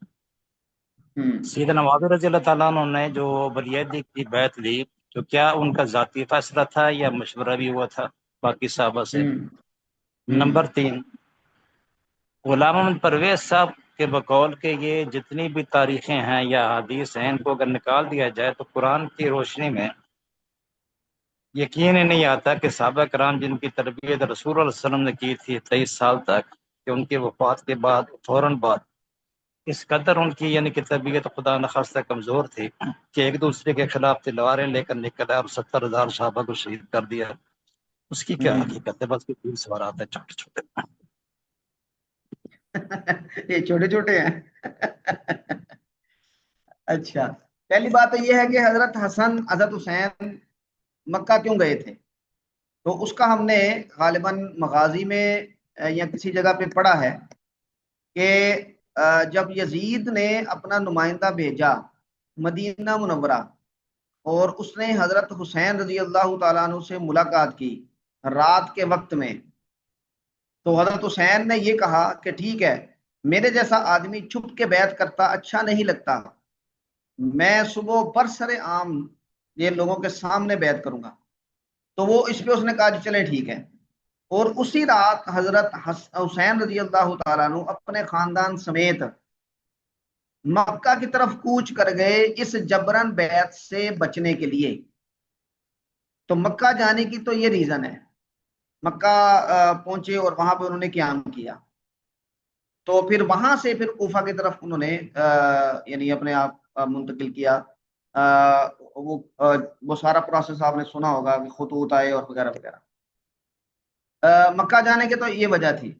ہوں سیدنا معاویہ رضی اللہ تعالیٰ عنہ نے جو ولیعہد کی بیعت لی، تو کیا ان کا ذاتی فیصلہ تھا یا مشورہ بھی ہوا تھا باقی صحابہ سے؟ ہوں ہوں نمبر 3، غلام محمد پرویز صاحب کے بقول کہ یہ جتنی بھی تاریخیں ہیں یا حدیث ہیں، ان کو اگر نکال دیا جائے تو قرآن کی روشنی میں یقین ہی نہیں آتا کہ صحابہ کرام جن کی تربیت رسول اللہ علیہ وسلم نے کی تھی 23 سال تک، کہ ان کے وفات کے بعد فوراً بعد اس قدر ان کی یعنی کہ طبیعت خدا نخواستہ کمزور تھی کہ ایک دوسرے کے خلاف تلواریں لے کر نکلا اور 70,000 صحابہ کو شہید کر دیا۔ اس کی کیا ہوں حقیقت ہے؟ بس یہ 3 سوالات ہیں چھوٹے چھوٹے۔ یہ چھوٹے چھوٹے ہیں۔ اچھا، پہلی بات تو یہ ہے کہ حضرت حسن حضرت حسین مکہ کیوں گئے تھے؟ تو اس کا ہم نے غالباً مغازی میں یا کسی جگہ پہ پڑھا ہے کہ جب یزید نے اپنا نمائندہ بھیجا مدینہ منورہ اور اس نے حضرت حسین رضی اللہ تعالیٰ عنہ سے ملاقات کی رات کے وقت میں، تو حضرت حسین نے یہ کہا کہ ٹھیک ہے، میرے جیسا آدمی چھپ کے بیعت کرتا اچھا نہیں لگتا، میں صبح برسر عام یہ لوگوں کے سامنے بیعت کروں گا۔ تو وہ اس پہ اس نے کہا جی چلے ٹھیک ہے، اور اسی رات حضرت حسین رضی اللہ تعالیٰ عنہ اپنے خاندان سمیت مکہ کی طرف کوچ کر گئے اس جبرن بیعت سے بچنے کے لیے۔ تو مکہ جانے کی تو یہ ریزن ہے، مکہ پہنچے اور وہاں پہ انہوں نے قیام کیا، تو پھر وہاں سے پھر کوفہ کی طرف انہوں نے یعنی اپنے آپ منتقل کیا۔ وہ سارا پروسیس آپ نے سنا ہوگا کہ خطوط آئے اور وغیرہ وغیرہ۔ مکہ جانے کے تو یہ وجہ تھی۔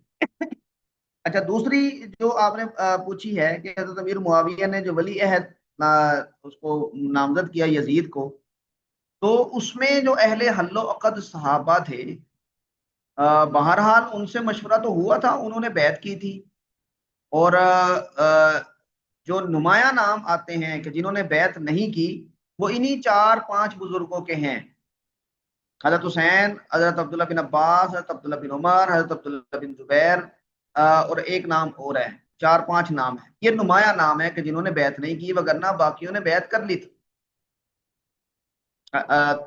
اچھا، دوسری جو آپ نے پوچھی ہے کہ حضرت امیر معاویہ نے جو ولی عہد اس کو نامزد کیا یزید کو، تو اس میں جو اہل حل و عقد صحابہ تھے، بہرحال ان سے مشورہ تو ہوا تھا، انہوں نے بیعت کی تھی، اور جو نمایاں نام آتے ہیں کہ جنہوں نے بیعت نہیں کی وہ انہی 4-5 بزرگوں کے ہیں، حضرت حسین، حضرت عبداللہ بن عباس، حضرت عبداللہ بن عمر، حضرت عبداللہ بن زبیر، اور ایک نام اور ہے، 4-5 نام ہیں، یہ نمایاں نام ہے کہ جنہوں نے بیعت نہیں کی، وگرنہ باقیوں نے بیعت کر لی تھی۔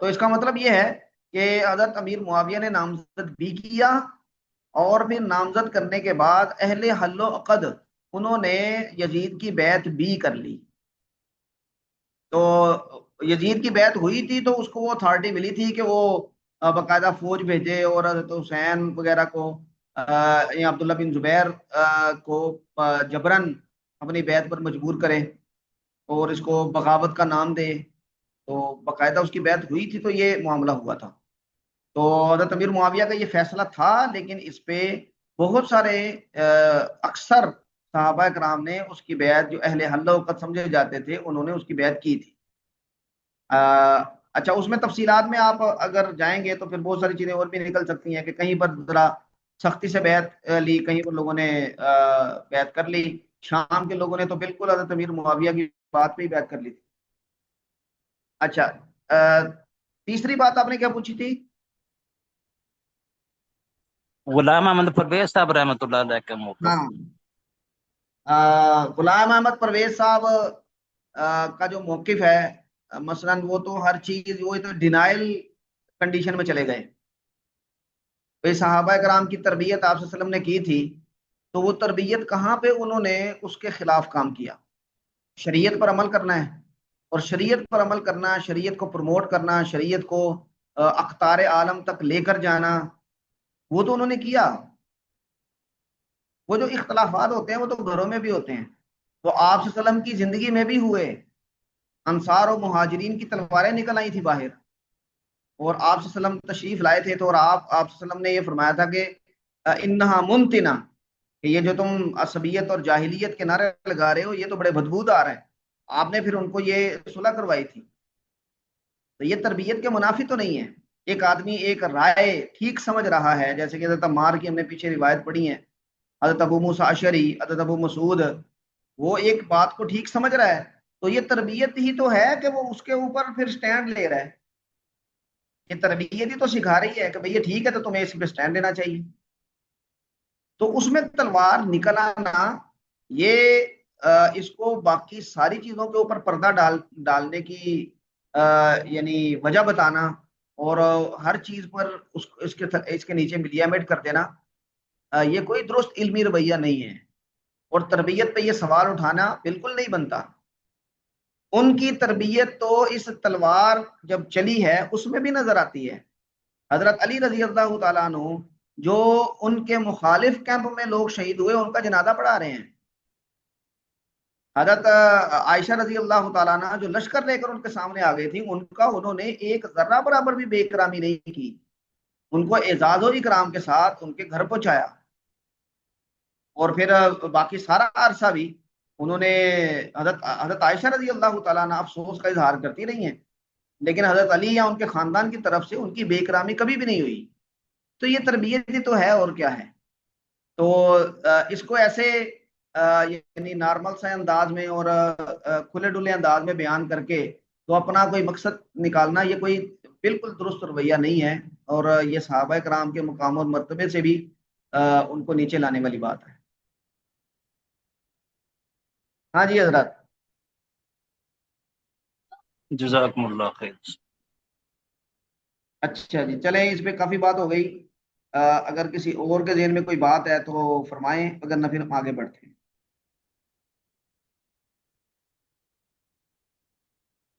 تو اس کا مطلب یہ ہے کہ حضرت امیر معاویہ نے نامزد بھی کیا، اور پھر نامزد کرنے کے بعد اہل حل و عقد انہوں نے یزید کی بیعت بھی کر لی۔ تو یزید کی بیعت ہوئی تھی تو اس کو وہ اتھارٹی ملی تھی کہ وہ باقاعدہ فوج بھیجے اور حضرت حسین وغیرہ کو یا عبداللہ بن زبیر کو جبرن اپنی بیعت پر مجبور کرے اور اس کو بغاوت کا نام دے، تو باقاعدہ اس کی بیعت ہوئی تھی، تو یہ معاملہ ہوا تھا۔ تو حضرت امیر معاویہ کا یہ فیصلہ تھا، لیکن اس پہ بہت سارے اکثر صحابہ کرام نے اس کی بیعت، جو اہل حل و عقد سمجھے جاتے تھے، انہوں نے اس کی بیعت کی تھی۔ اچھا، اس میں تفصیلات میں آپ اگر جائیں گے تو پھر بہت ساری چیزیں اور بھی نکل سکتی ہیں کہ کہیں پر ذرا سختی سے بیعت لی، کہیں پر لوگوں نے بیعت کر لی۔ شام کے لوگوں نے تو بالکل حضرت امیر معاویہ کی بات پہ ہی بیعت کر لی تھی۔ اچھا، تیسری بات آپ نے کیا پوچھی تھی؟ غلام احمد پرویز صاحب رحمۃ اللہ علیہ کا موقف۔ ہاں، غلام احمد پرویز صاحب کا جو موقف ہے، مثلا وہ تو ہر چیز، وہ تو ڈینائل کنڈیشن میں چلے گئے۔ بھائی صحابہ کرام کی تربیت آپ صلی اللہ علیہ وسلم نے کی تھی، تو وہ تربیت کہاں پہ انہوں نے اس کے خلاف کام کیا؟ شریعت پر عمل کرنا ہے، اور شریعت پر عمل کرنا، شریعت کو پروموٹ کرنا، شریعت کو اقطار عالم تک لے کر جانا، وہ تو انہوں نے کیا۔ وہ جو اختلافات ہوتے ہیں وہ تو گھروں میں بھی ہوتے ہیں، وہ آپ صلی اللہ علیہ وسلم کی زندگی میں بھی ہوئے۔ انصار و مہاجرین کی تلواریں نکل آئی تھی باہر، اور آپ صلی اللہ علیہ وسلم تشریف لائے تھے، تو اور آپ صلی اللہ علیہ وسلم نے یہ فرمایا تھا کہ انہا منتنا، کہ یہ جو تم عصبیت اور جاہلیت کے نعرے لگا رہے ہو یہ تو بڑے بدبودار ہیں۔ آپ نے پھر ان کو یہ صلح کروائی تھی۔ تو یہ تربیت کے منافی تو نہیں ہے۔ ایک آدمی ایک رائے ٹھیک سمجھ رہا ہے، جیسے کہ حضرت عمار کی ہم نے پیچھے روایت پڑھی ہے، حضرت ابو موسیٰ اشعری، حضرت ابو مسعود، وہ ایک بات کو ٹھیک سمجھ رہا ہے، تو یہ تربیت ہی تو ہے کہ وہ اس کے اوپر پھر سٹینڈ لے رہا ہے۔ یہ تربیت ہی تو سکھا رہی ہے کہ بھئی یہ ٹھیک ہے تو تمہیں اس پہ سٹینڈ لینا چاہیے. تو اس میں تلوار نکل آنا یہ اس کو باقی ساری چیزوں کے اوپر پردہ ڈالنے کی یعنی وجہ بتانا اور ہر چیز پر اس کے نیچے ملیامٹ کر دینا، یہ کوئی درست علمی رویہ نہیں ہے. اور تربیت پہ یہ سوال اٹھانا بالکل نہیں بنتا. ان کی تربیت تو اس تلوار جب چلی ہے اس میں بھی نظر آتی ہے. حضرت علی رضی اللہ تعالیٰ عنہ جو ان کے مخالف کیمپ میں لوگ شہید ہوئے ان کا جنازہ پڑھا رہے ہیں. حضرت عائشہ رضی اللہ تعالیٰ عنہ جو لشکر لے کر ان کے سامنے آ گئی تھی، انہوں نے ایک ذرہ برابر بھی بے اکرامی نہیں کی. ان کو اعزاز و اکرام کے ساتھ ان کے گھر پہنچایا. اور پھر باقی سارا عرصہ بھی انہوں نے حضرت عائشہ رضی اللہ تعالیٰ عنہ افسوس کا اظہار کرتی رہی ہیں، لیکن حضرت علی یا ان کے خاندان کی طرف سے ان کی بے اکرامی کبھی بھی نہیں ہوئی. تو یہ تربیت ہی تو ہے اور کیا ہے. تو اس کو ایسے یعنی نارمل سے انداز میں اور کھلے ڈلے انداز میں بیان کر کے تو اپنا کوئی مقصد نکالنا یہ کوئی بالکل درست رویہ نہیں ہے، اور یہ صحابہ کرام کے مقام اور مرتبے سے بھی ان کو نیچے لانے والی بات ہے. ہاں جی حضرات. جزاکم اللہ خیر. اچھا جی، چلیں اس پہ کافی بات ہو گئی. اگر کسی اور کے ذہن میں کوئی بات ہے تو فرمائیں، اگر نہ پھر ہم آگے بڑھتے ہیں.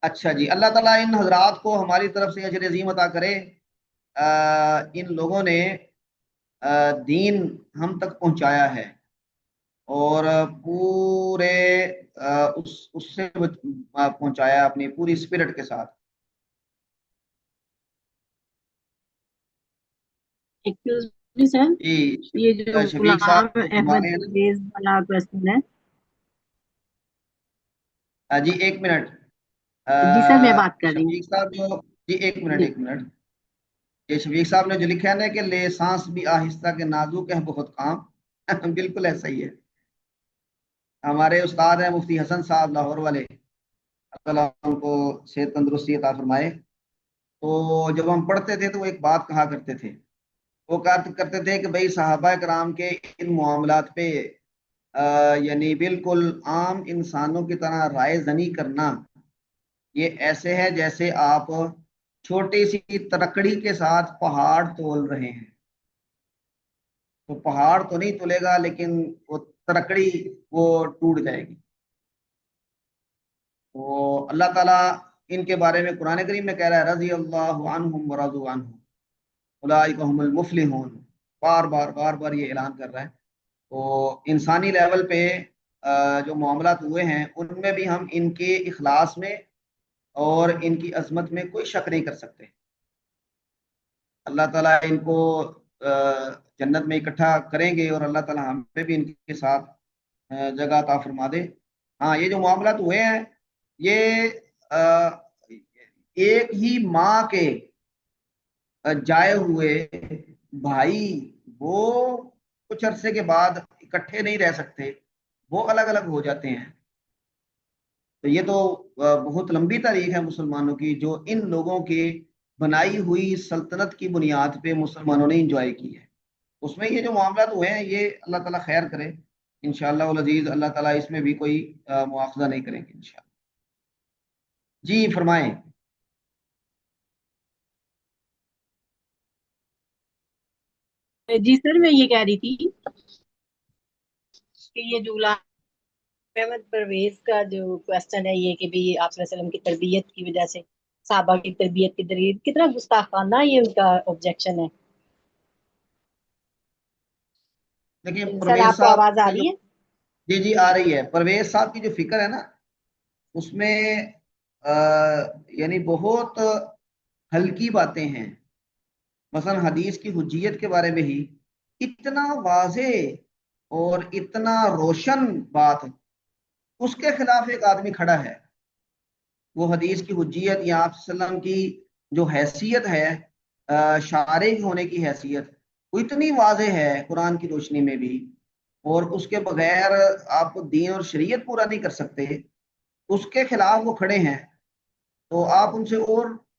اچھا جی، اللہ تعالیٰ ان حضرات کو ہماری طرف سے اجر عظیم عطا کرے. ان لوگوں نے دین ہم تک پہنچایا ہے اور پورے اس سے پہنچایا اپنی پوری اسپرٹ کے ساتھ. ایکسکیوز می سر، جی یہ جو شفیق غلام صاحب فرما احمد رہے ہیں نا. پرویز والا کوشچن ہے. جی ایک منٹ. جی سر میں بات کر رہی ہوں. شفیق صاحب جو جی ایک منٹ جی ایک منٹ. یہ شفیق صاحب نے جو لکھا ہے نا کہ لے سانس بھی آہستہ کے نازک ہے بہت کام بالکل ایسا ہی ہے. ہمارے استاد ہیں مفتی حسن صاحب لاہور والے، اللہ ان کو صحت تندرستی عطا فرمائے. تو جب ہم پڑھتے تھے تو وہ ایک بات کہا کرتے تھے، وہ کرتے تھے کہ بھائی صحابہ کرام کے ان معاملات پہ یعنی بالکل عام انسانوں کی طرح رائے زنی کرنا یہ ایسے ہے جیسے آپ چھوٹی سی ترکڑی کے ساتھ پہاڑ تول رہے ہیں. تو پہاڑ تو نہیں تلے گا لیکن وہ ترکڑی وہ ٹوٹ جائے گی. تو اللہ تعالیٰ ان کے بارے میں قرآن کریم میں کہہ رہا ہے رضی اللہ عنہم ورضوا عنہ اولئک هم المفلحون. بار بار بار بار یہ اعلان کر رہا ہے. تو انسانی لیول پہ جو معاملات ہوئے ہیں ان میں بھی ہم ان کے اخلاص میں اور ان کی عظمت میں کوئی شک نہیں کر سکتے. اللہ تعالیٰ ان کو جنت میں اکٹھا کریں گے اور اللہ تعالیٰ ہم پہ بھی ان کے ساتھ جگہ عطا فرما دے. ہاں یہ جو معاملات ہوئے ہیں یہ ایک ہی ماں کے جائے ہوئے بھائی وہ کچھ عرصے کے بعد اکٹھے نہیں رہ سکتے، وہ الگ الگ ہو جاتے ہیں. تو یہ تو بہت لمبی تاریخ ہے مسلمانوں کی جو ان لوگوں کے بنائی ہوئی سلطنت کی بنیاد پہ مسلمانوں نے انجوائے کی ہے. اس میں یہ جو معاملات ہوئے ہیں یہ اللہ تعالیٰ خیر کرے انشاءاللہ العزیز. اللہ تعالیٰ اس میں بھی کوئی مواخذہ نہیں کریں گے انشاءاللہ. جی فرمائیں. جی سر میں یہ کہہ رہی تھی کہ یہ جو غلام احمد پرویز کا جو کوشچن ہے یہ کہ بھی آپ صلی اللہ علیہ وسلم کی تربیت کی وجہ سے صحابہ کی تربیت کی ذریعے کتنا گستاخانہ یہ ان کا آبجیکشن ہے. دیکھیں سر پرویز آپ کو صاحب آواز آ کی جو رہی ہے؟ جی جی آ رہی ہے. پرویز صاحب کی جو فکر ہے نا اس میں یعنی بہت ہلکی باتیں ہیں. مثلا حدیث کی حجیت کے بارے میں ہی اتنا واضح اور اتنا روشن بات اس کے خلاف ایک آدمی کھڑا ہے. وہ حدیث کی حجیت یا آپ صلی اللہ علیہ وسلم کی جو حیثیت ہے شارع ہونے کی حیثیت وہ اتنی واضح ہے قرآن کی روشنی میں بھی، اور اس کے بغیر آپ دین اور شریعت پورا نہیں کر سکتے. اس کے خلاف وہ کھڑے ہیں تو آپ ان سے اور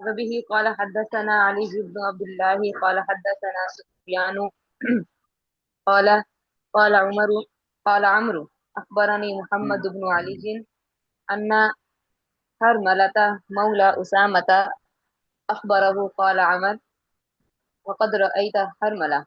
وبه قال حدثنا علي بن عبد الله قال حدثنا سفيان قال قال عمر قال عمرو أخبرني محمد بن علي أن حرملة مولى أسامة أخبره قال عمر وقد رأيت حرملة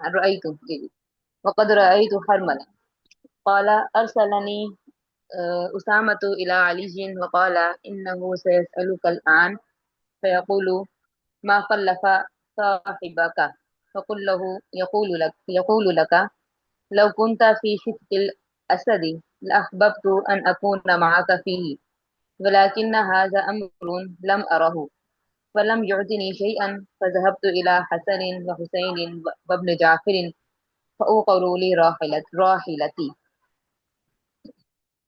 رأيت وقد رأيت حرملة قال أرسلني أسامة إلى علي وقال إنه سيسألك الآن فيقول ما خلف صاحبك فقل له يقول لك لو كنت في شفت الأسد لأحببت أن أكون معك فيه ولكن هذا أمر لم أره فلم يعدني شيئا فذهبت إلى حسن وحسين وابن جعفر فأوقروا لي راحلتي.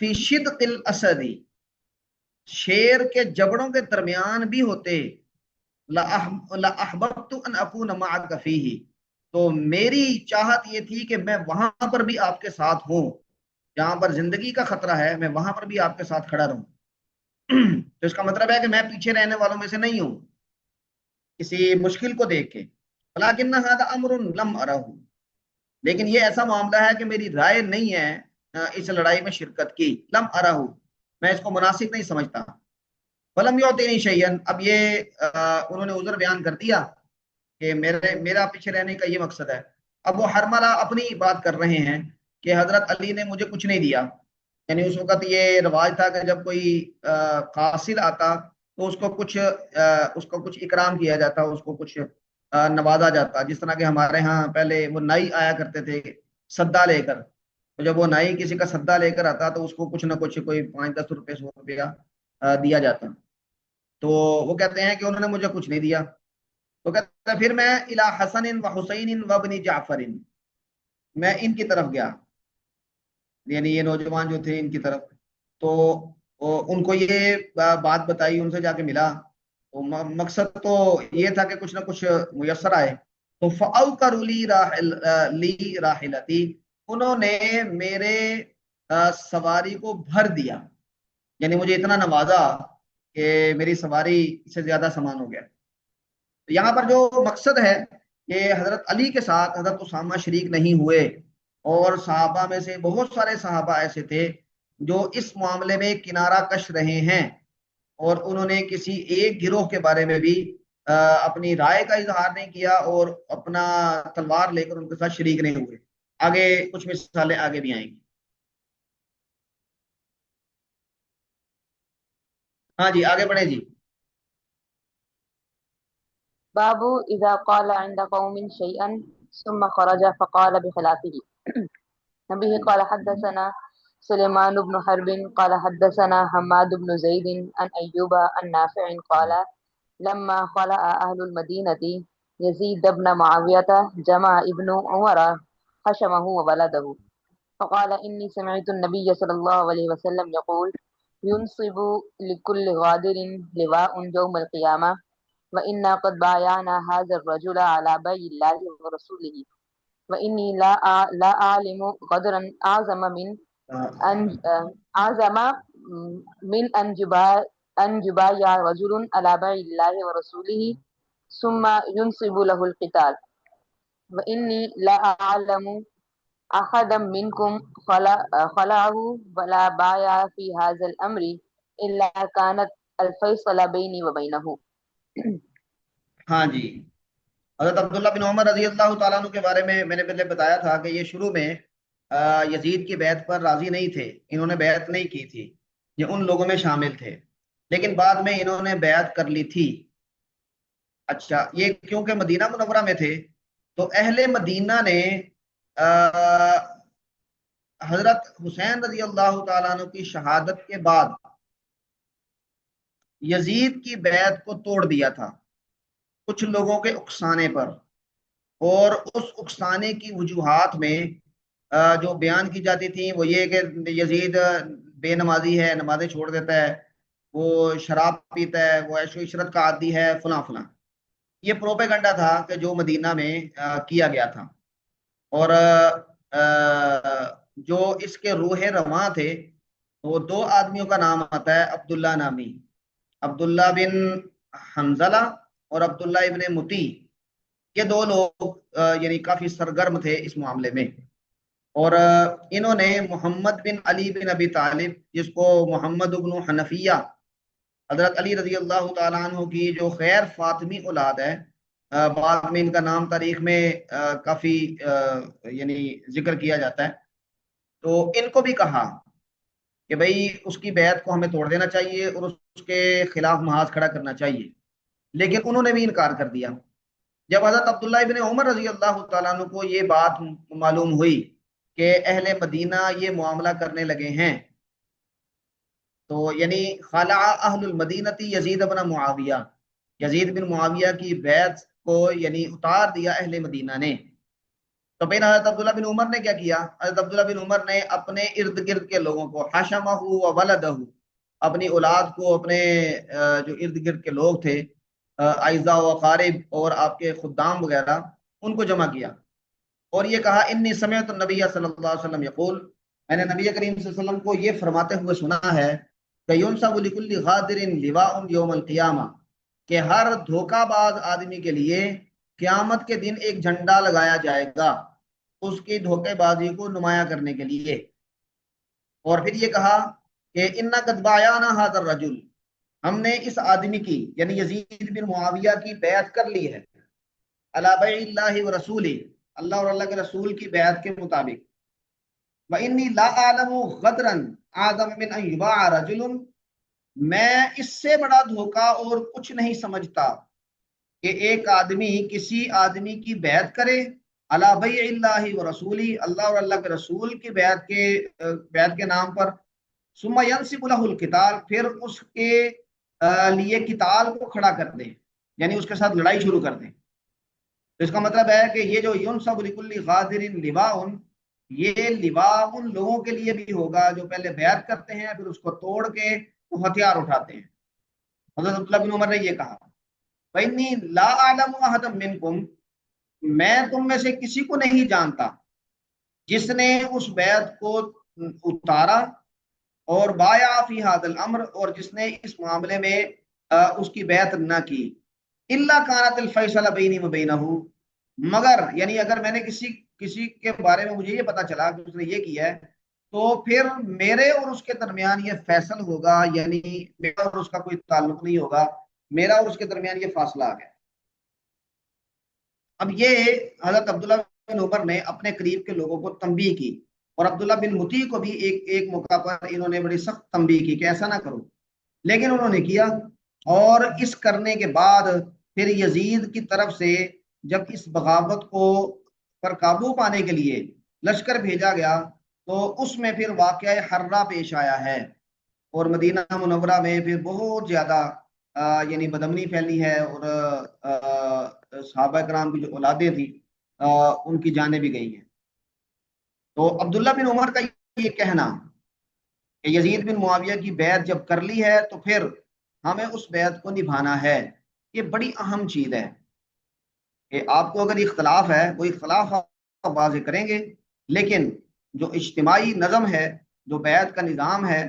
فی شدق الاسدی، شیر کے جبڑوں کے درمیان بھی ہوتے، لَأَحْبَبْتُ أَنْ أَكُونَ مَعَكَ فِيهِ، تو میری چاہت یہ تھی کہ میں وہاں پر بھی آپ کے ساتھ ہوں، جہاں پر زندگی کا خطرہ ہے میں وہاں پر بھی آپ کے ساتھ کھڑا رہوں۔ تو اس کا مطلب ہے کہ میں پیچھے رہنے والوں میں سے نہیں ہوں کسی مشکل کو دیکھ کے۔ وَلَكِنَّ هَذَا أَمْرٌ لَمْ أَرَهُ، لیکن یہ ایسا معاملہ ہے کہ میری رائے نہیں ہے اس لڑائی میں شرکت کی، لم ارہو، میں اس کو مناسب نہیں سمجھتا۔ فلم یعطینی شیئا، اب یہ انہوں نے عذر بیان کر دیا کہ میرا پیچھے رہنے کا یہ مقصد ہے۔ اب وہ حرملہ اپنی بات کر رہے ہیں کہ حضرت علی نے مجھے کچھ نہیں دیا، یعنی اس وقت یہ رواج تھا کہ جب کوئی قاصد آتا تو اس کو کچھ اکرام کیا جاتا، اس کو کچھ نوازا جاتا، جس طرح کہ ہمارے ہاں پہلے وہ نائی آیا کرتے تھے سدا لے کر، تو جب وہ نائی کسی کا سدا لے کر آتا تو اس کو کچھ نہ کچھ کوئی 5-10 روپے 100 روپیہ دیا جاتا۔ تو وہ کہتے ہیں کہ انہوں نے مجھے کچھ نہیں دیا، تو کہتے ہیں پھر میں الی حسن و حسین و ابن جعفر، میں ان کی طرف گیا، یعنی یہ نوجوان جو تھے ان کی طرف، تو ان کو یہ بات بتائی، ان سے جا کے ملا، تو مقصد تو یہ تھا کہ کچھ نہ کچھ میسر آئے۔ تو فَأَوْقَرُوا لِي رَاحِلَتِي، انہوں نے میرے سواری کو بھر دیا، یعنی مجھے اتنا نوازا کہ میری سواری سے زیادہ سامان ہو گیا۔ یہاں پر جو مقصد ہے کہ حضرت علی کے ساتھ حضرت اسامہ شریک نہیں ہوئے، اور صحابہ میں سے بہت سارے صحابہ ایسے تھے جو اس معاملے میں کنارہ کش رہے ہیں، اور انہوں نے کسی ایک گروہ کے بارے میں بھی اپنی رائے کا اظہار نہیں کیا اور اپنا تلوار لے کر ان کے ساتھ شریک نہیں ہوئے۔ آگے کچھ مثالیں آگے بھی آئیں گی۔ ہاں جی آگے بڑھیں جی۔ باب اذا قال عند قوم شيئا ثم خرج فقال بخلافه. نبيه قال حدثنا سليمان بن حرب قال حدثنا حماد بن زيد عن أيوب عن نافع قال لما خلأ أهل المدينة يزيد بن معاوية جمع ابن عمر خشمه وولده فقال إني سمعت النبي صلى الله عليه وسلم يقول ينصب لكل غادر لواء يوم القيامة وإنا قد بايعنا هذا الرجل على بيع الله ورسوله وإني لا أعلم قدرا أعظم من أن يبايع رجل على بيع الله ورسوله ثم ينصب له القتال وإني لا أعلم أحدا منكم خلعه ولا بايع في هذا الأمر إلا كانت الفيصل بيني وبينه. ہاں جی، حضرت عبداللہ بن عمر رضی اللہ تعالیٰ عنہ کے بارے میں نے پہلے بتایا تھا کہ یہ شروع میں یزید کی بیعت پر راضی نہیں تھے، انہوں نے بیعت نہیں کی تھی، یہ ان لوگوں میں شامل تھے، لیکن بعد میں انہوں نے بیعت کر لی تھی۔ اچھا، یہ کیونکہ مدینہ منورہ میں تھے تو اہل مدینہ نے حضرت حسین رضی اللہ تعالیٰ عنہ کی شہادت کے بعد یزید کی بیعت کو توڑ دیا تھا کچھ لوگوں کے اکسانے پر، اور اس اکسانے کی وجوہات میں جو بیان کی جاتی تھیں وہ یہ کہ یزید بے نمازی ہے، نمازیں چھوڑ دیتا ہے، وہ شراب پیتا ہے، وہ عیش و عشرت کا عادی ہے، فلاں فلاں۔ یہ پروپیگنڈا تھا کہ جو مدینہ میں کیا گیا تھا، اور جو اس کے روح رواں تھے وہ 2 آدمیوں کا نام آتا ہے عبداللہ نامی، عبداللہ بن حنزلہ اور عبداللہ ابن متی، یہ 2 لوگ یعنی کافی سرگرم تھے اس معاملے میں، اور انہوں نے محمد بن علی بن ابی طالب، جس کو محمد بن حنفیہ، حضرت علی رضی اللہ تعالیٰ عنہ کی جو غیر فاطمی اولاد ہے، بعد میں ان کا نام تاریخ میں کافی یعنی ذکر کیا جاتا ہے، تو ان کو بھی کہا کہ بھئی اس کی بیعت کو ہمیں توڑ دینا چاہیے اور اس کے خلاف محاذ کھڑا کرنا چاہیے، لیکن انہوں نے بھی انکار کر دیا۔ جب حضرت عبداللہ ابن عمر رضی اللہ تعالیٰ عنہ کو یہ بات معلوم ہوئی کہ اہل مدینہ یہ معاملہ کرنے لگے ہیں، تو یعنی خلع اہل المدینہ یزید بن معاویہ، یزید بن معاویہ کی بیعت کو یعنی اتار دیا اہل مدینہ نے، تو پھر حضرت عبداللہ بن عمر نے کیا کیا؟ حضرت عبداللہ بن عمر نے اپنے ارد گرد کے لوگوں کو، حشمہ و ولدہ، اپنی اولاد کو، اپنے جو ارد گرد کے لوگ تھے، اعزاء و اقارب اور آپ کے خدام وغیرہ، ان کو جمع کیا اور یہ کہا انی سمعت النبی صلی اللہ علیہ وسلم یقول، میں نے نبی کریم صلی اللہ علیہ وسلم کو یہ فرماتے ہوئے سنا ہے کہ ینصب لکل غادر لواء یوم القیامہ، کہ ہر دھوکہ باز آدمی کے لیے قیامت کے دن ایک جھنڈا لگایا جائے گا اس کی دھوکے بازی کو نمایاں کرنے کے لیے۔ اور پھر یہ کہا کہ انا قد بایعنا ھذا الرجل، ہم نے اس آدمی کی یعنی یزید بن معاویہ کی بیعت کر لی ہے، علی بیع اللہ و رسولہ، اللہ اور اللہ کے رسول کی بیعت کے مطابق۔ وانی لا اعلم غدرا اعظم من ان یباع رجل، میں اس سے بڑا دھوکہ اور کچھ نہیں سمجھتا کہ ایک آدمی کسی آدمی کی بیعت کرے، علی بیع اللہ و رسولی، اللہ اور اللہ کے رسول کی بیعت کے نام پر، ثم ینصب له القتال، پھر اس کے لیے قتال کو کھڑا کر دیں، یعنی اس کے ساتھ لڑائی شروع کر دیں۔ تو اس کا مطلب ہے کہ یہ جو ینصب لکل غادر لواء، یہ لواء ان لوگوں کے لیے بھی ہوگا جو پہلے بیعت کرتے ہیں پھر اس کو توڑ کے وہ ہتھیار اٹھاتے ہیں۔ حضرت عبداللہ بن عمر نے یہ کہا فَإِنِّي لَا أَعْلَمُ أَحَدًا مِّنكُمْ، میں تم میں سے کسی کو نہیں جانتا جس نے اس بیعت کو اتارا اور بایا فی هذا الامر، اور جس نے اس معاملے میں اس کی بیعت نہ کی، الا كانت الفیصلہ بینی و بینہ، مگر یعنی اگر میں نے کسی کے بارے میں مجھے یہ پتا چلا کہ اس نے یہ کیا ہے تو پھر میرے اور اس کے درمیان یہ فیصل ہوگا، یعنی میرا اور اس کا کوئی تعلق نہیں ہوگا، میرا اور اس کے درمیان یہ فاصلہ آ گیا۔ اب یہ حضرت عبداللہ بن عمر نے اپنے قریب کے لوگوں کو تنبیہ کی، اور عبداللہ بن مطیع کو بھی ایک موقع پر انہوں نے بڑی سخت تنبیہ کی کہ ایسا نہ کرو، لیکن انہوں نے کیا۔ اور اس کرنے کے بعد پھر یزید کی طرف سے جب اس بغاوت کو پر قابو پانے کے لیے لشکر بھیجا گیا تو اس میں پھر واقعہ حرہ پیش آیا ہے، اور مدینہ منورہ میں پھر بہت زیادہ یعنی بدامنی پھیلی ہے، اور صحابہ کرام کی جو اولادیں تھیں ان کی جانیں بھی گئی ہیں۔ تو عبداللہ بن عمر کا یہ کہنا کہ یزید بن معاویہ کی بیعت جب کر لی ہے تو پھر ہمیں اس بیعت کو نبھانا ہے، یہ بڑی اہم چیز ہے کہ آپ کو اگر اختلاف ہے وہ اختلاف آپ واضح کریں گے، لیکن جو اجتماعی نظم ہے، جو بیعت کا نظام ہے،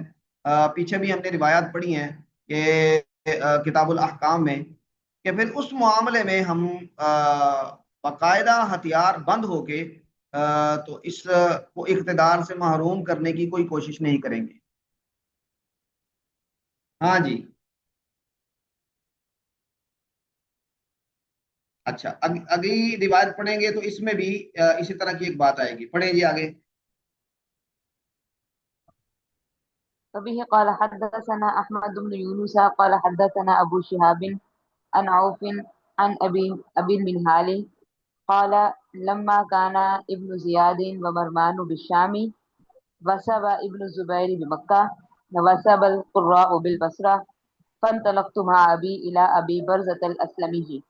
پیچھے بھی ہم نے روایات پڑھی ہیں کہ کتاب الاحکام میں، کہ پھر اس معاملے میں ہم باقاعدہ ہتھیار بند ہو کے تو اس کو اقتدار سے محروم کرنے کی کوئی کوشش نہیں کریں گے۔ ہاں جی، اچھا اگلی روایت پڑھیں گے تو اس میں بھی اسی طرح کی ایک بات آئے گی، پڑھیں جی آگے۔ وبه قال حدثنا أحمد بن يونس قال حدثنا أبو شهاب عن عوف عن أبي المنهال قال لما كان ابن زياد ومرمان بالشام وسب ابن الزبير بمكة وسب القراء بالبصرة فانطلقت مع أبي إلى أبي برزة الأسلمي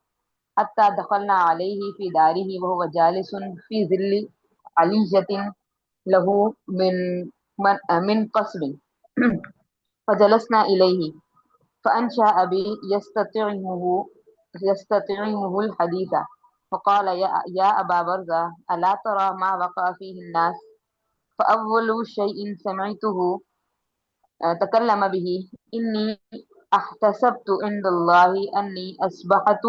حتى دخلنا عليه في داره وهو جالس في ظل علية له من قصب فجلسنا إليه فأنشأ أبي يستطعمه الحديث فقال يا أبا برزة ألا ترى ما وقع فيه الناس؟ فأول شيء سمعته تكلم به إني احتسبت عند الله أني أصبحت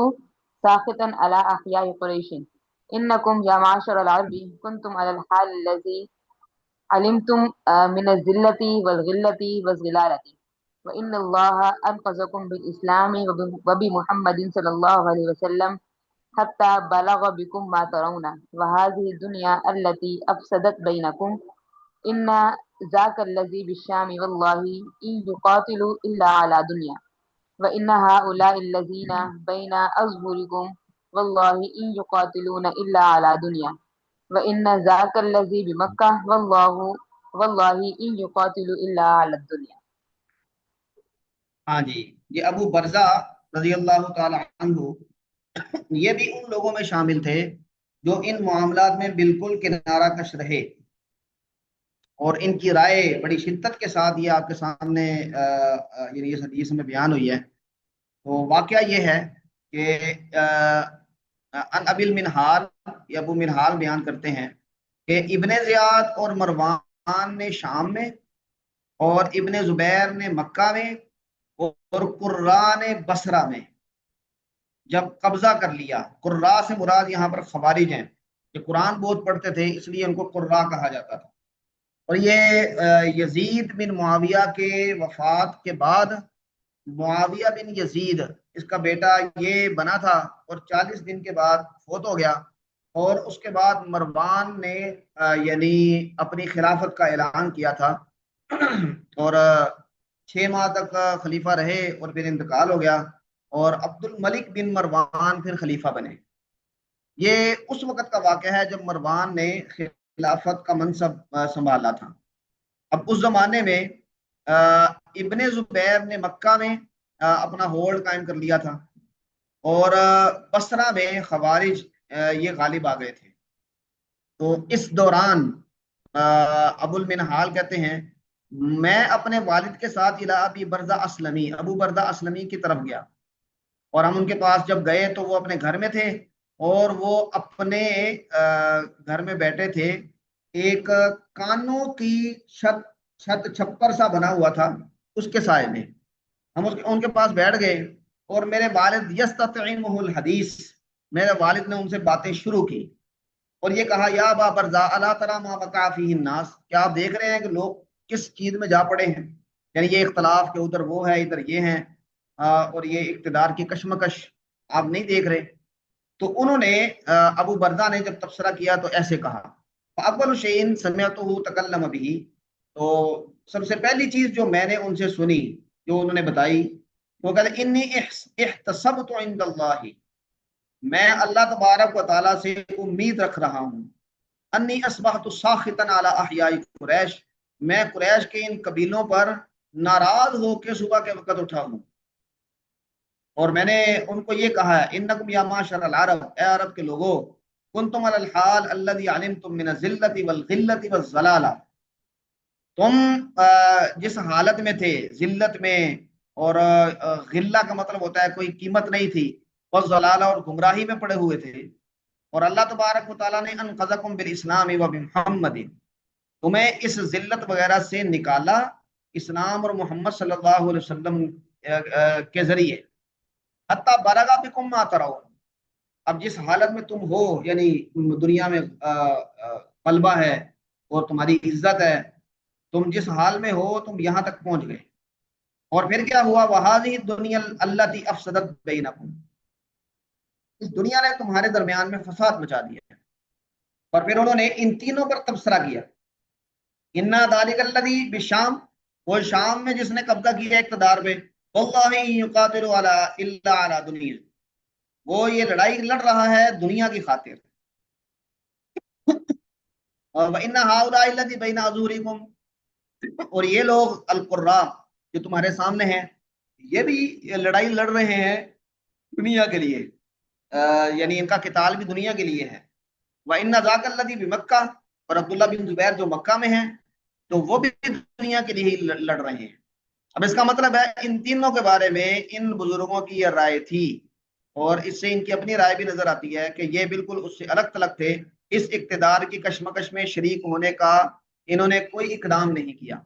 ساخطا على أحياء قريش إنكم يا معشر العرب كنتم على الحال الذي علمتم من الذلة والغلة والزلالة وإن الله أنقذكم بالإسلام وبمحمد صلى الله عليه وسلم حتى بلغ بكم ما ترون وهذه الدنيا التي أفسدت بينكم إن ذاك الذي بالشام والله إن يقاتلوا إلا على دنيا وإن هؤلاء الذين بين أظهركم والله إن يقاتلون إلا على دنيا وإن ذاك الذي بمكة والله إن يقاتلوا إلا على الدنيا۔ ہاں جی، یہ ابو برزہ رضی اللہ تعالی عنہ یہ بھی ان لوگوں میں شامل تھے جو ان معاملات میں بالکل کنارہ کش رہے، اور ان کی رائے بڑی شدت کے ساتھ یہ آپ کے سامنے یعنی اس حدیث میں بیان ہوئی ہے۔ تو واقعہ یہ ہے کہ ان ابی المنہال، یہ ابو منہال بیان کرتے ہیں کہ ابن زیاد اور مروان نے شام میں، اور ابن زبیر نے مکہ میں، اور قرہ نے بصرہ میں جب قبضہ کر لیا۔ قرہ سے مراد یہاں پر خوارج ہیں، کہ قرآن بہت پڑھتے تھے اس لیے ان کو قرہ کہا جاتا تھا۔ اور یہ یزید بن معاویہ کے وفات کے بعد معاویہ بن یزید اس کا بیٹا یہ بنا تھا، اور 40 دن کے بعد فوت ہو گیا۔ اور اس کے بعد مروان نے یعنی اپنی خلافت کا اعلان کیا تھا، اور 6 ماہ تک خلیفہ رہے اور پھر انتقال ہو گیا، اور عبد الملک بن مروان پھر خلیفہ بنے۔ یہ اس وقت کا واقعہ ہے جب مروان نے خلافت کا منصب سنبھالا تھا۔ اب اس زمانے میں ابن زبیر نے مکہ میں اپنا ہولڈ قائم کر لیا تھا، اور بصرہ میں خوارج یہ غالب آ گئے تھے۔ تو اس دوران ابو المنہال کہتے ہیں میں اپنے والد کے ساتھ الى ابی بردہ اسلمی، ابو بردہ اسلمی کی طرف گیا، اور ہم ان کے پاس جب گئے تو وہ اپنے گھر میں تھے، اور وہ اپنے گھر میں بیٹھے تھے، ایک کانوں کی چھت چھپر سا بنا ہوا تھا اس کے سائے میں۔ ہم ان کے پاس بیٹھ گئے، اور میرے والد یستطعمہ الحدیث، میرے والد نے ان سے باتیں شروع کی، اور یہ کہا یا ابا برزا الا تری ما وقع فیہ الناس، کیا آپ دیکھ رہے ہیں کہ لوگ کس چیز میں جا پڑے ہیں؟ یعنی یہ اختلاف کہ ادھر وہ ہے ادھر یہ ہیں، اور یہ اقتدار کی کشمکش آپ نہیں دیکھ رہے؟ تو انہوں نے ابو برزا نے جب تبصرہ کیا تو ایسے کہا اول شیء سمعتہ تکلم به، تو سب سے پہلی چیز جو میں نے ان سے سنی جو انہوں نے بتائی، وہ کہتے انی احتسبت عند اللہ، میں اللہ تبارک و تعالیٰ سے امید رکھ رہا ہوں، انی اصبحت ساخطا علی احیاء قریش، میں قریش کے ان قبیلوں پر ناراض ہو کے صبح کے وقت اٹھا ہوں، اور میں نے ان کو یہ کہا ہے انکم یا معاشر العرب، اے عرب کے لوگوں، کنتم علی الحال الذی علمتم من الذلۃ والغلۃ والضلالہ، تم جس حالت میں تھے، ذلت میں، اور غلہ کا مطلب ہوتا ہے کوئی قیمت نہیں تھی، والضلالہ اور گمراہی میں پڑے ہوئے تھے، اور اللہ تبارک و تعالیٰ نے انقذکم بالاسلام و بمحمد، تمہیں اس ذلت وغیرہ سے نکالا اسلام اور محمد صلی اللہ علیہ وسلم کے ذریعے، حتی برگا بکم ما ترون، اب جس حالت میں تم ہو، یعنی دنیا میں غلبہ ہے اور تمہاری عزت ہے، تم جس حال میں ہو تم یہاں تک پہنچ گئے۔ اور پھر کیا ہوا، وَهَذِهِ الدُّنْيَا الَّتِي أَفْسَدَتْ بَيْنَكُمْ، اس دنیا نے تمہارے درمیان میں فساد مچا دیا ہے۔ اور پھر انہوں نے ان تینوں پر تبصرہ کیا، اِنَّا ذَلِكَ الَّذِي بِالشام، وہ شام میں جس نے قبضہ کیا اقتدار پہ، وَاللَّهِ يُقَاتِلُ عَلَى إِلَّا عَلَى دُنْيَا، وہ یہ لڑائی لڑ رہا ہے دنیا کی خاطر، اور وَإِنَّ هَؤُلَاءِ الَّذِي بَيْنَ أَظْهُرِكُمْ، اور یہ لوگ القراء جو تمہارے سامنے ہیں، یہ بھی لڑائی لڑ رہے ہیں دنیا کے لیے، یعنی ان کا قتال بھی دنیا کے لیے ہے۔ وَإِنَّ ذَاكَ الَّذِي بِمَكَّةَ، اور عبداللہ بن زبیر جو مکہ میں ہیں تو وہ بھی دنیا کے لیے ہی لڑ رہے ہیں۔ اب اس کا مطلب ہے ان تینوں کے بارے میں ان بزرگوں کی یہ رائے تھی، اور اس سے ان کی اپنی رائے بھی نظر آتی ہے کہ یہ بالکل اس سے الگ تھلگ تھے، اس اقتدار کی کشمکش میں شریک ہونے کا انہوں نے کوئی اقدام نہیں کیا۔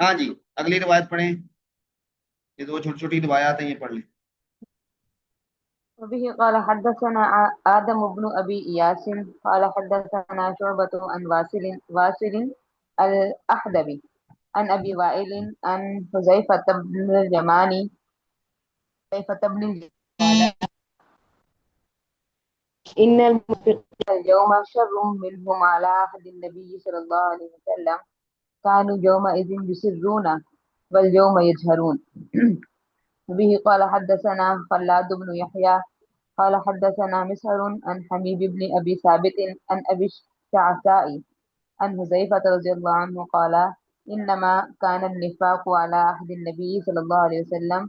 ہاں جی، اگلی روایت پڑھیں، یہ دو چھوٹی چھوٹی روایات ہیں، یہ پڑھ لیں۔ وبه قال حدثنا آدم بن أبي إياس قال حدثنا شعبة عن واصل الأحدبي عن أبي وائل عن حذيفة بن اليمان قال إن المنافقين اليوم شر منهم على عهد النبي صلى الله عليه وسلم، كانوا يومئذ يسرون واليوم يجهرون. به قال حدثنا خلاد بن يحيى قال حدثنا مسهر عن حميد بن أبي ثابت عن أبي الشعثاء عن حذيفة رضي الله عنه قال إنما كان النفاق على عهد النبي صلى الله عليه وسلم،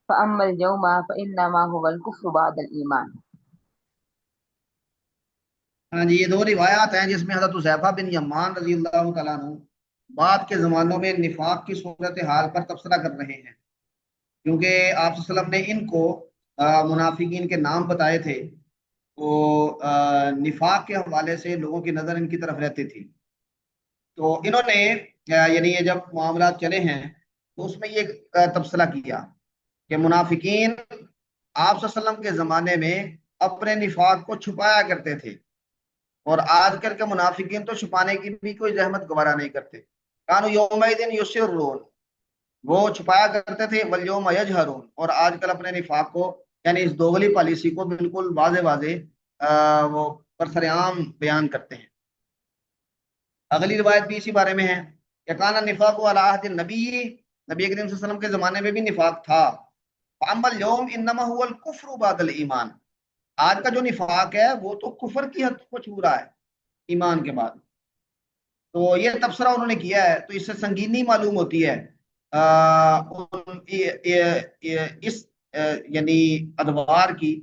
فأما اليوم فإنما هو الكفر بعد الإيمان. ہاں جی، یہ دو روایات ہیں جس میں حضرت حذیفہ بن یمان رضی اللہ تعالیٰ عنہ بعد کے زمانوں میں نفاق کی صورتحال پر تبصرہ کر رہے ہیں، کیونکہ آپ صلی اللہ علیہ وسلم نے ان کو منافقین کے نام بتائے تھے، تو نفاق کے حوالے سے لوگوں کی نظر ان کی طرف رہتی تھی، تو انہوں نے یعنی یہ جب معاملات چلے ہیں تو اس میں یہ تبصرہ کیا کہ منافقین آپ صلی اللہ علیہ وسلم کے زمانے میں اپنے نفاق کو چھپایا کرتے تھے، اور آج کل کے منافقین تو چھپانے کی بھی کوئی زحمت گوارا نہیں کرتے۔ کانوا یومئذ یسرون، وہ چھپایا کرتے تھے، والیوم یجہرون، اور آج کل اپنے نفاق کو یعنی اس دوغلی پالیسی کو بالکل واضح واضح وہ برسر عام بیان کرتے ہیں۔ اگلی روایت بھی اسی بارے میں ہے کہ کان النفاق علی عہد النبی، نبی کریم صلی اللہ علیہ وسلم کے زمانے میں بھی نفاق تھا۔ فاما اليوم انما هو الکفر بعد الایمان، آج کا جو نفاق ہے وہ تو کفر کی حد کو چھو رہا ہے ایمان کے بعد۔ تو یہ تبصرہ انہوں نے کیا ہے، تو اس سے سنگینی معلوم ہوتی ہے اس یعنی ادوار کی،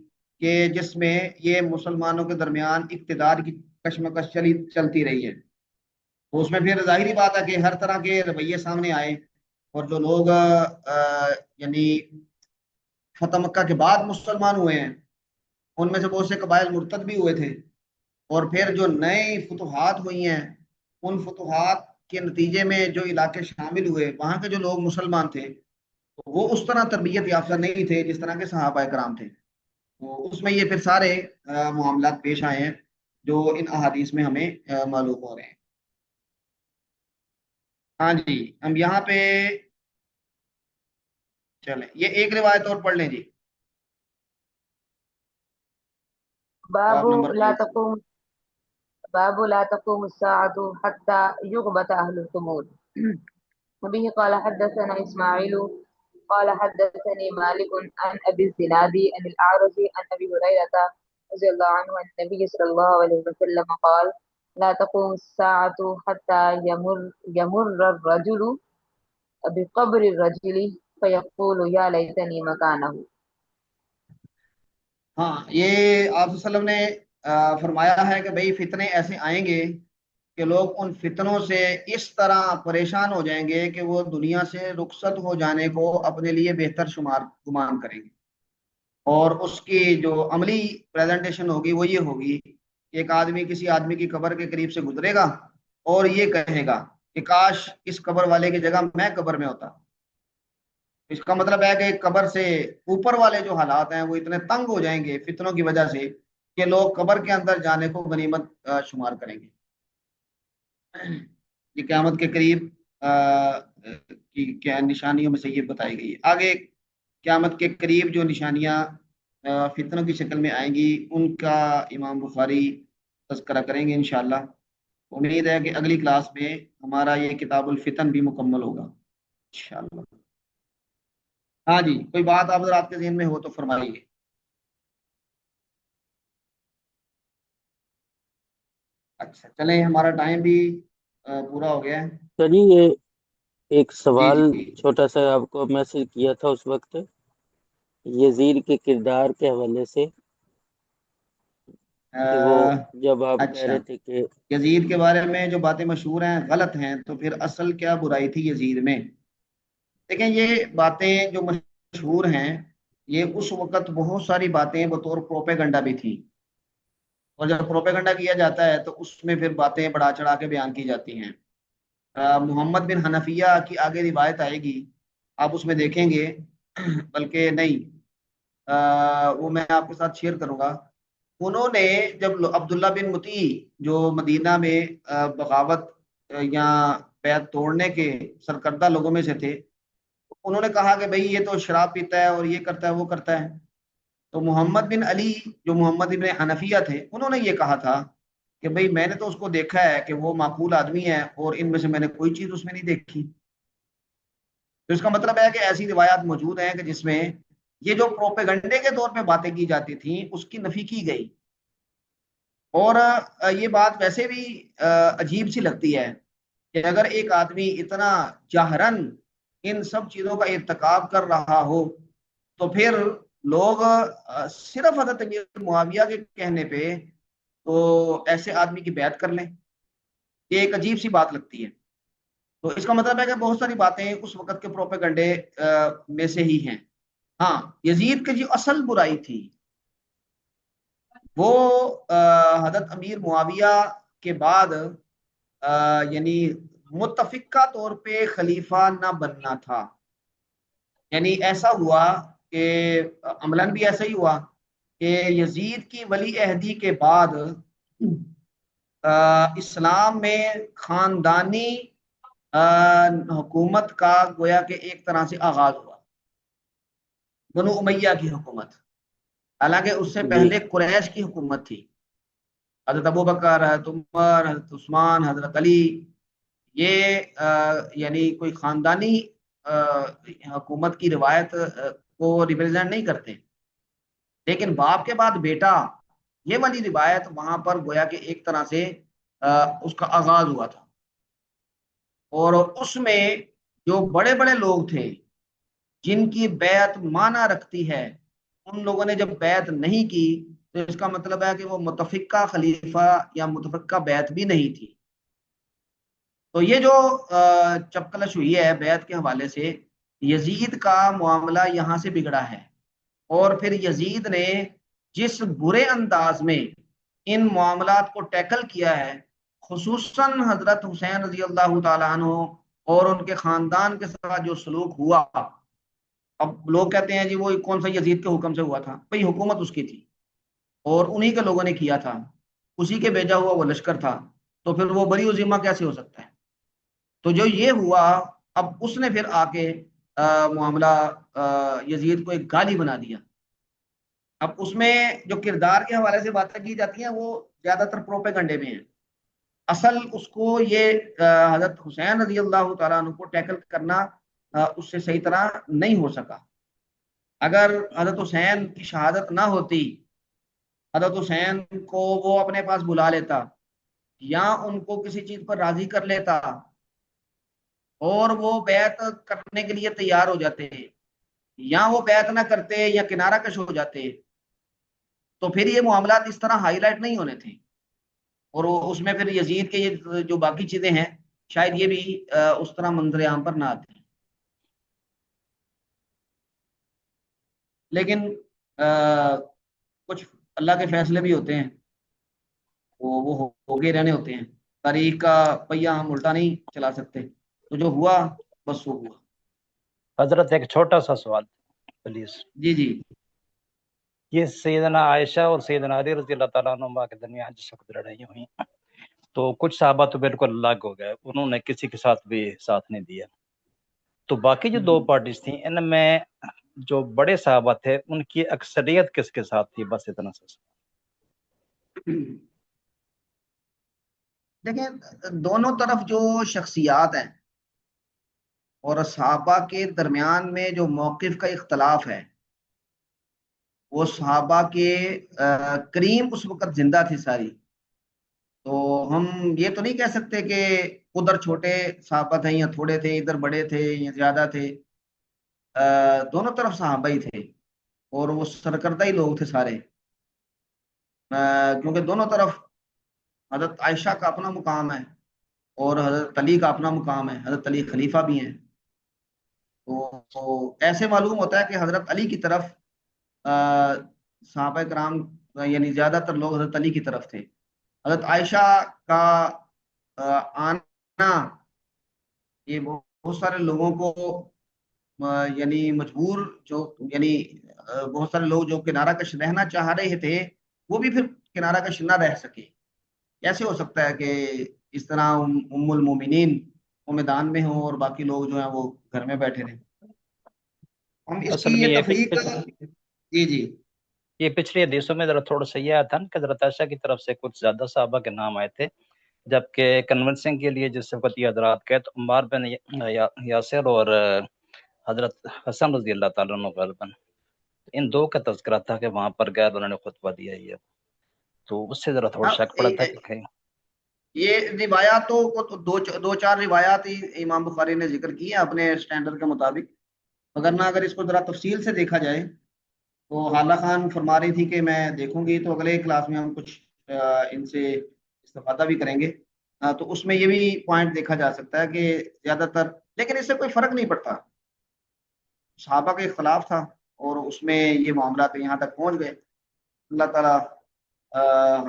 کہ جس میں یہ مسلمانوں کے درمیان اقتدار کی کشمکش چلتی رہی ہے۔ تو اس میں پھر ظاہری بات ہے کہ ہر طرح کے رویے سامنے آئے، اور جو لوگ یعنی فتح مکہ کے بعد مسلمان ہوئے ہیں ان میں سے بہت سے قبائل مرتد بھی ہوئے تھے، اور پھر جو نئے فتوحات ہوئی ہیں ان فتوحات کے نتیجے میں جو علاقے شامل ہوئے وہاں کے جو لوگ مسلمان تھے وہ اس طرح تربیت یافتہ نہیں تھے جس طرح کے صحابہ کرام تھے، تو اس میں یہ پھر سارے معاملات پیش آئے ہیں جو ان احادیث میں ہمیں معلوم ہو رہے ہیں۔ ہاں جی، ہم یہاں پہ چلیں، یہ ایک روایت اور پڑھ لیں جی، باب باب نمبر لا 1۔ تقوم باب لا تقوم الساعة حتى يغبط أهل القبور. وبه قال حدثنا إسماعيل قال حدثني مالك عن أبي الزناد عن الأعرج عن أبي هريرة رضي الله عنه عن النبي صلى الله عليه وسلم قال لا تقوم الساعة حتى يمر الرجل بقبر الرجل فيقول يا ليتني مكانه. ہاں، یہ آپ صلی اللہ علیہ وسلم نے فرمایا ہے کہ بھئی فتنے ایسے آئیں گے کہ لوگ ان فتنوں سے اس طرح پریشان ہو جائیں گے کہ وہ دنیا سے رخصت ہو جانے کو اپنے لیے بہتر شمار گمان کریں گے، اور اس کی جو عملی پریزنٹیشن ہوگی وہ یہ ہوگی کہ ایک آدمی کسی آدمی کی قبر کے قریب سے گزرے گا اور یہ کہے گا کہ کاش اس قبر والے کی جگہ میں قبر میں ہوتا۔ اس کا مطلب ہے کہ قبر سے اوپر والے جو حالات ہیں وہ اتنے تنگ ہو جائیں گے فتنوں کی وجہ سے کہ لوگ قبر کے اندر جانے کو غنیمت شمار کریں گے۔ یہ قیامت کے قریب کی کیا نشانیوں میں سے یہ بتائی گئی ہے۔ آگے قیامت کے قریب جو نشانیاں فتنوں کی شکل میں آئیں گی ان کا امام بخاری تذکرہ کریں گے انشاءاللہ۔ امید ہے کہ اگلی کلاس میں ہمارا یہ کتاب الفتن بھی مکمل ہوگا انشاءاللہ۔ ہاں جی، کوئی بات آپ آپ کے ذہن میں ہو تو فرمائیے۔ اچھا چلیں، ہمارا ٹائم بھی پورا ہو گیا ہے۔ چلیے یہ ایک جی سوال جی چھوٹا سا آپ کو میسج کیا تھا اس وقت یزید کے کردار کے حوالے سے، کہ وہ جب آپ کہہ اچھا، رہے تھے کہ یزید کے بارے میں جو باتیں مشہور ہیں غلط ہیں، تو پھر اصل کیا برائی تھی یزید میں؟ دیکھیں، یہ باتیں جو مشہور ہیں یہ اس وقت بہت ساری باتیں بطور پروپیگنڈا بھی تھیں، اور جب پروپیگنڈا کیا جاتا ہے تو اس میں پھر باتیں بڑھا چڑھا کے بیان کی جاتی ہیں۔ محمد بن حنفیہ کی آگے روایت آئے گی، آپ اس میں دیکھیں گے بلکہ نہیں، وہ میں آپ کے ساتھ شیئر کروں گا۔ انہوں نے جب عبداللہ بن مطیع جو مدینہ میں بغاوت یا بیعت توڑنے کے سرکردہ لوگوں میں سے تھے، انہوں نے کہا کہ بھئی یہ تو شراب پیتا ہے اور یہ کرتا ہے وہ کرتا ہے، تو محمد بن علی جو محمد بن حنفیہ تھے انہوں نے یہ کہا تھا کہ بھئی میں نے تو اس کو دیکھا ہے کہ وہ معقول آدمی ہے، اور ان میں سے میں نے کوئی چیز اس میں نہیں دیکھی۔ تو اس کا مطلب ہے کہ ایسی روایات موجود ہیں کہ جس میں یہ جو پروپیگنڈے کے طور پہ باتیں کی جاتی تھیں اس کی نفی کی گئی، اور یہ بات ویسے بھی عجیب سی لگتی ہے کہ اگر ایک آدمی اتنا جاہرن ان سب چیزوں کا ارتکاب کر رہا ہو تو پھر لوگ صرف حضرت امیر معاویہ کے کہنے پہ تو ایسے آدمی کی بیعت کر لیں، یہ ایک عجیب سی بات لگتی ہے۔ تو اس کا مطلب ہے کہ بہت ساری باتیں اس وقت کے پروپیگنڈے میں سے ہی ہیں۔ ہاں، یزید کی جو اصل برائی تھی وہ حضرت امیر معاویہ کے بعد یعنی متفقہ طور پہ خلیفہ نہ بننا تھا۔ یعنی ایسا ہوا کہ عملاً بھی ایسا ہی ہوا کہ یزید کی ولی عہدی کے بعد اسلام میں خاندانی حکومت کا گویا کہ ایک طرح سے آغاز ہوا، بنو امیہ کی حکومت۔ حالانکہ اس سے جی پہلے قریش کی حکومت تھی، حضرت ابو بکر، حضرت عمر، حضرت عثمان، حضرت علی، یہ یعنی کوئی خاندانی حکومت کی روایت کو ریپرزینٹ نہیں کرتے، لیکن باپ کے بعد بیٹا، یہ والی روایت وہاں پر گویا کہ ایک طرح سے اس کا آغاز ہوا تھا۔ اور اس میں جو بڑے بڑے لوگ تھے جن کی بیعت معنی رکھتی ہے، ان لوگوں نے جب بیعت نہیں کی تو اس کا مطلب ہے کہ وہ متفقہ خلیفہ یا متفقہ بیعت بھی نہیں تھی۔ تو یہ جو چپکلش ہوئی ہے بیعت کے حوالے سے، یزید کا معاملہ یہاں سے بگڑا ہے، اور پھر یزید نے جس برے انداز میں ان معاملات کو ٹیکل کیا ہے، خصوصاً حضرت حسین رضی اللہ تعالیٰ عنہ اور ان کے خاندان کے ساتھ جو سلوک ہوا۔ اب لوگ کہتے ہیں جی وہ کون سا یزید کے حکم سے ہوا تھا؟ بھئی حکومت اس کی تھی اور انہی کے لوگوں نے کیا تھا، اسی کے بھیجا ہوا وہ لشکر تھا، تو پھر وہ بری ذمہ کیسے ہو سکتا ہے؟ تو جو یہ ہوا، اب اس نے پھر آ کے معاملہ یزید کو ایک گالی بنا دیا۔ اب اس میں جو کردار کے حوالے سے باتیں کی جاتی ہیں وہ زیادہ تر پروپیگنڈے میں ہیں، اصل اس کو یہ حضرت حسین رضی اللہ تعالیٰ عنہ کو ٹیکل کرنا اس سے صحیح طرح نہیں ہو سکا۔ اگر حضرت حسین کی شہادت نہ ہوتی، حضرت حسین کو وہ اپنے پاس بلا لیتا یا ان کو کسی چیز پر راضی کر لیتا اور وہ بیعت کرنے کے لیے تیار ہو جاتے، یا وہ بیعت نہ کرتے یا کنارہ کش ہو جاتے، تو پھر یہ معاملات اس طرح ہائی لائٹ نہیں ہونے تھے، اور اس میں پھر یزید کے یہ جو باقی چیزیں ہیں شاید یہ بھی اس طرح منظر عام پر نہ آتے ہیں۔ لیکن کچھ اللہ کے فیصلے بھی ہوتے ہیں، وہ ہو کے رہنے ہوتے ہیں، تاریخ کا پہیہ ہم الٹا نہیں چلا سکتے، تو جو ہوا بس وہ ہوا۔ حضرت ایک چھوٹا سا سوال پلیز۔ جی جی یہ سیدنا عائشہ اور سیدنا علی رضی اللہ تعالیٰ عنہ کے درمیان جس وقت لڑائیاں ہوئی تو کچھ صحابہ تو بالکل الگ ہو گئے، انہوں نے کسی کے ساتھ بھی ساتھ نہیں دیا، تو باقی جو دو پارٹیز تھیں ان میں جو بڑے صحابہ تھے ان کی اکثریت کس کے ساتھ تھی؟ بس اتنا سا۔ دیکھیں، دونوں طرف جو شخصیات ہیں اور صحابہ کے درمیان میں جو موقف کا اختلاف ہے، وہ صحابہ کے کریم اس وقت زندہ تھی ساری، تو ہم یہ تو نہیں کہہ سکتے کہ ادھر چھوٹے صحابہ تھے یا تھوڑے تھے، ادھر بڑے تھے یا زیادہ تھے، دونوں طرف صحابہ ہی تھے اور وہ سرکردہ ہی لوگ تھے سارے، کیونکہ دونوں طرف حضرت عائشہ کا اپنا مقام ہے اور حضرت علی کا اپنا مقام ہے، حضرت علی خلیفہ بھی ہیں، تو ایسے معلوم ہوتا ہے کہ حضرت علی کی طرف صحابہ کرام یعنی زیادہ تر لوگ حضرت علی کی طرف تھے۔ حضرت عائشہ کا آنا یہ بہت سارے لوگوں کو یعنی مجبور، جو یعنی بہت سارے لوگ جو کنارہ کش رہنا چاہ رہے تھے وہ بھی پھر کنارہ کش نہ رہ سکے۔ کیسے ہو سکتا ہے کہ اس طرح ام المومنین وہ میدان میں ہوں اور باقی لوگ جو ہیں وہ گھر میں بیٹھے رہیں؟ ہم اس اصل کی میں یہ یہ تفریق جی یہ پچھلی حدیثوں میں ذرا تھوڑا سا یہ آیا تھا کہ حضرت عائشہ کی طرف سے کچھ زیادہ صحابہ کے نام آئے تھے، جبکہ کنونسنگ کے لیے جس وقت یہ حضرات گئے تو عمار بن یاسر اور حضرت حسن رضی اللہ تعالیٰ عنہ غالباً ان دو کا تذکرہ تھا کہ وہاں پر گئے انہوں نے خطبہ دیا ہی ہے، تو اس سے ذرا تھوڑا شک پڑا تھا کہ کہیں یہ روایاتوں کو دو چار روایات ہی امام بخاری نے ذکر کی ہیں اپنے سٹینڈرڈ کے مطابق، وگرنہ اگر اس کو ذرا تفصیل سے دیکھا جائے تو حالہ خان فرما رہی تھی کہ میں دیکھوں گی، تو اگلے کلاس میں ہم کچھ ان سے استفادہ بھی کریں گے، تو اس میں یہ بھی پوائنٹ دیکھا جا سکتا ہے کہ زیادہ تر، لیکن اس سے کوئی فرق نہیں پڑتا، صحابہ کا اختلاف تھا اور اس میں یہ معاملات یہاں تک پہنچ گئے۔ اللہ تعالیٰ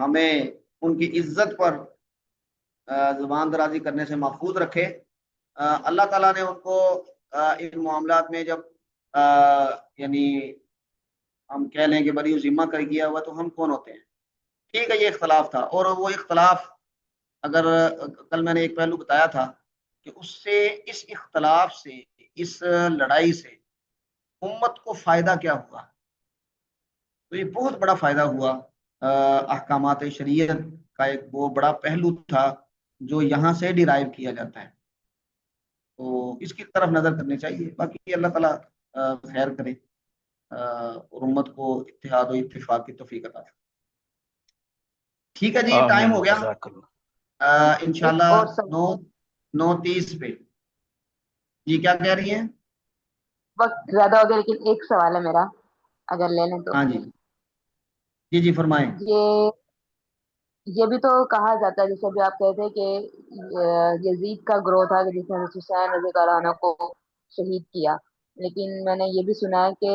ہمیں ان کی عزت پر زبان درازی کرنے سے محفوظ رکھے۔ اللہ تعالیٰ نے ان کو ان معاملات میں جب یعنی ہم کہہ لیں کہ بری ذمہ کر گیا ہوا تو ہم کون ہوتے ہیں؟ ٹھیک ہے، یہ اختلاف تھا، اور وہ اختلاف اگر کل میں نے ایک پہلو بتایا تھا کہ اس اختلاف سے، اس لڑائی سے امت کو فائدہ کیا ہوا، تو یہ بہت بڑا فائدہ ہوا۔ احکامات شریعت کا ایک وہ بڑا پہلو تھا جو یہاں سے ڈیرائیو کیا جاتا ہے، تو اس کی طرف نظر کرنی چاہیے۔ باقی اللہ تعالیٰ خیر کرے اور امت کو اتحاد و اتفاق کی توفیق عطا فرمائے۔ ٹھیک ہے جی، ٹائم ہو گیا، جزاک اللہ۔ ایک انشاءاللہ اور سوال، 9:30 پہ۔ جی کیا کہہ رہی ہیں؟ وقت زیادہ ہو گیا لیکن ایک سوال ہے میرا، اگر لے لیں تو۔ ہاں جی جی فرمائیں۔ یہ بھی تو کہا جاتا ہے، جیسے بھی آپ کہتے ہیں کہ یزید کا گروہ تھا کہ جس نے حسین رضی اللہ عنہ کو شہید کیا، لیکن میں نے یہ بھی سنا ہے کہ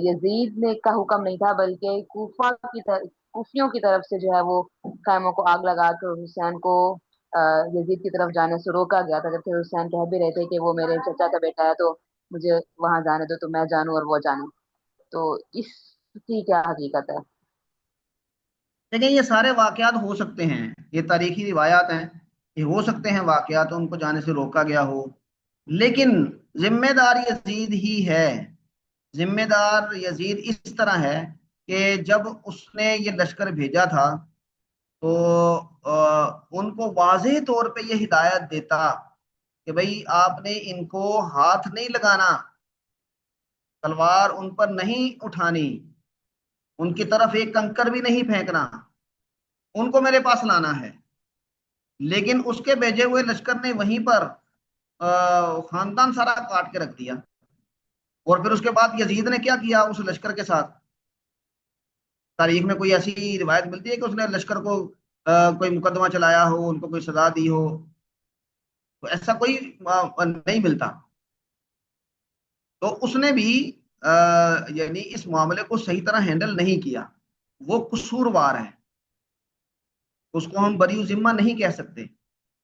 یزید نے کا حکم نہیں تھا، بلکہ کوفیوں کی طرف سے جو ہے وہ خیموں کو آگ لگا کر حسین کو یزید کی طرف جانے سے روکا گیا تھا، جبکہ حسین کہہ بھی رہے تھے کہ وہ میرے چچا کا بیٹا ہے تو مجھے وہاں جانے دو، تو میں جانوں اور وہ جانے۔ تو اس کی کیا حقیقت ہے؟ دیکھیں یہ سارے واقعات ہو سکتے ہیں، یہ تاریخی روایات ہیں، یہ ہو سکتے ہیں واقعات ان کو جانے سے روکا گیا ہو، لیکن ذمہ دار یزید ہی ہے۔ ذمہ دار یزید اس طرح ہے کہ جب اس نے یہ لشکر بھیجا تھا تو ان کو واضح طور پہ یہ ہدایت دیتا کہ بھئی آپ نے ان کو ہاتھ نہیں لگانا، تلوار ان پر نہیں اٹھانی، ان کی طرف ایک کنکر بھی نہیں پھینکنا، ان کو میرے پاس لانا ہے۔ لیکن اس کے بھیجے ہوئے لشکر نے وہیں پر خاندان سارا کاٹ کے رکھ دیا، اور پھر اس کے بعد یزید نے کیا کیا اس لشکر کے ساتھ؟ تاریخ میں کوئی ایسی روایت ملتی ہے کہ اس نے لشکر کو کوئی مقدمہ چلایا ہو، ان کو کوئی سزا دی ہو؟ تو ایسا کوئی نہیں ملتا۔ تو اس نے بھی یعنی اس معاملے کو صحیح طرح ہینڈل نہیں کیا، وہ قصوروار ہے، اس کو ہم بری ذمہ نہیں کہہ سکتے۔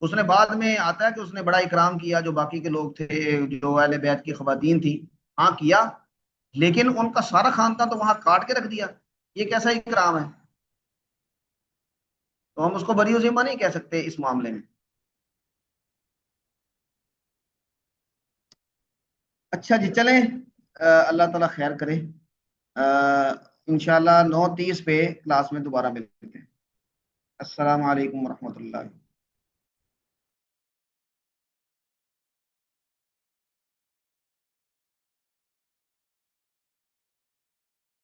اس نے بعد میں آتا ہے کہ اس نے بڑا اکرام کیا جو باقی کے لوگ تھے، جو اہل بیت کی خواتین تھی، ہاں کیا، لیکن ان کا سارا خاندان تو وہاں کاٹ کے رکھ دیا، یہ کیسا اکرام ہے؟ تو ہم اس کو بری ذمہ نہیں کہہ سکتے اس معاملے میں۔ اچھا جی چلیں، اللہ تعالیٰ خیر کرے، انشاءاللہ 9:30 پہ کلاس میں دوبارہ ملتے ہیں۔ السلام علیکم ورحمۃ اللہ۔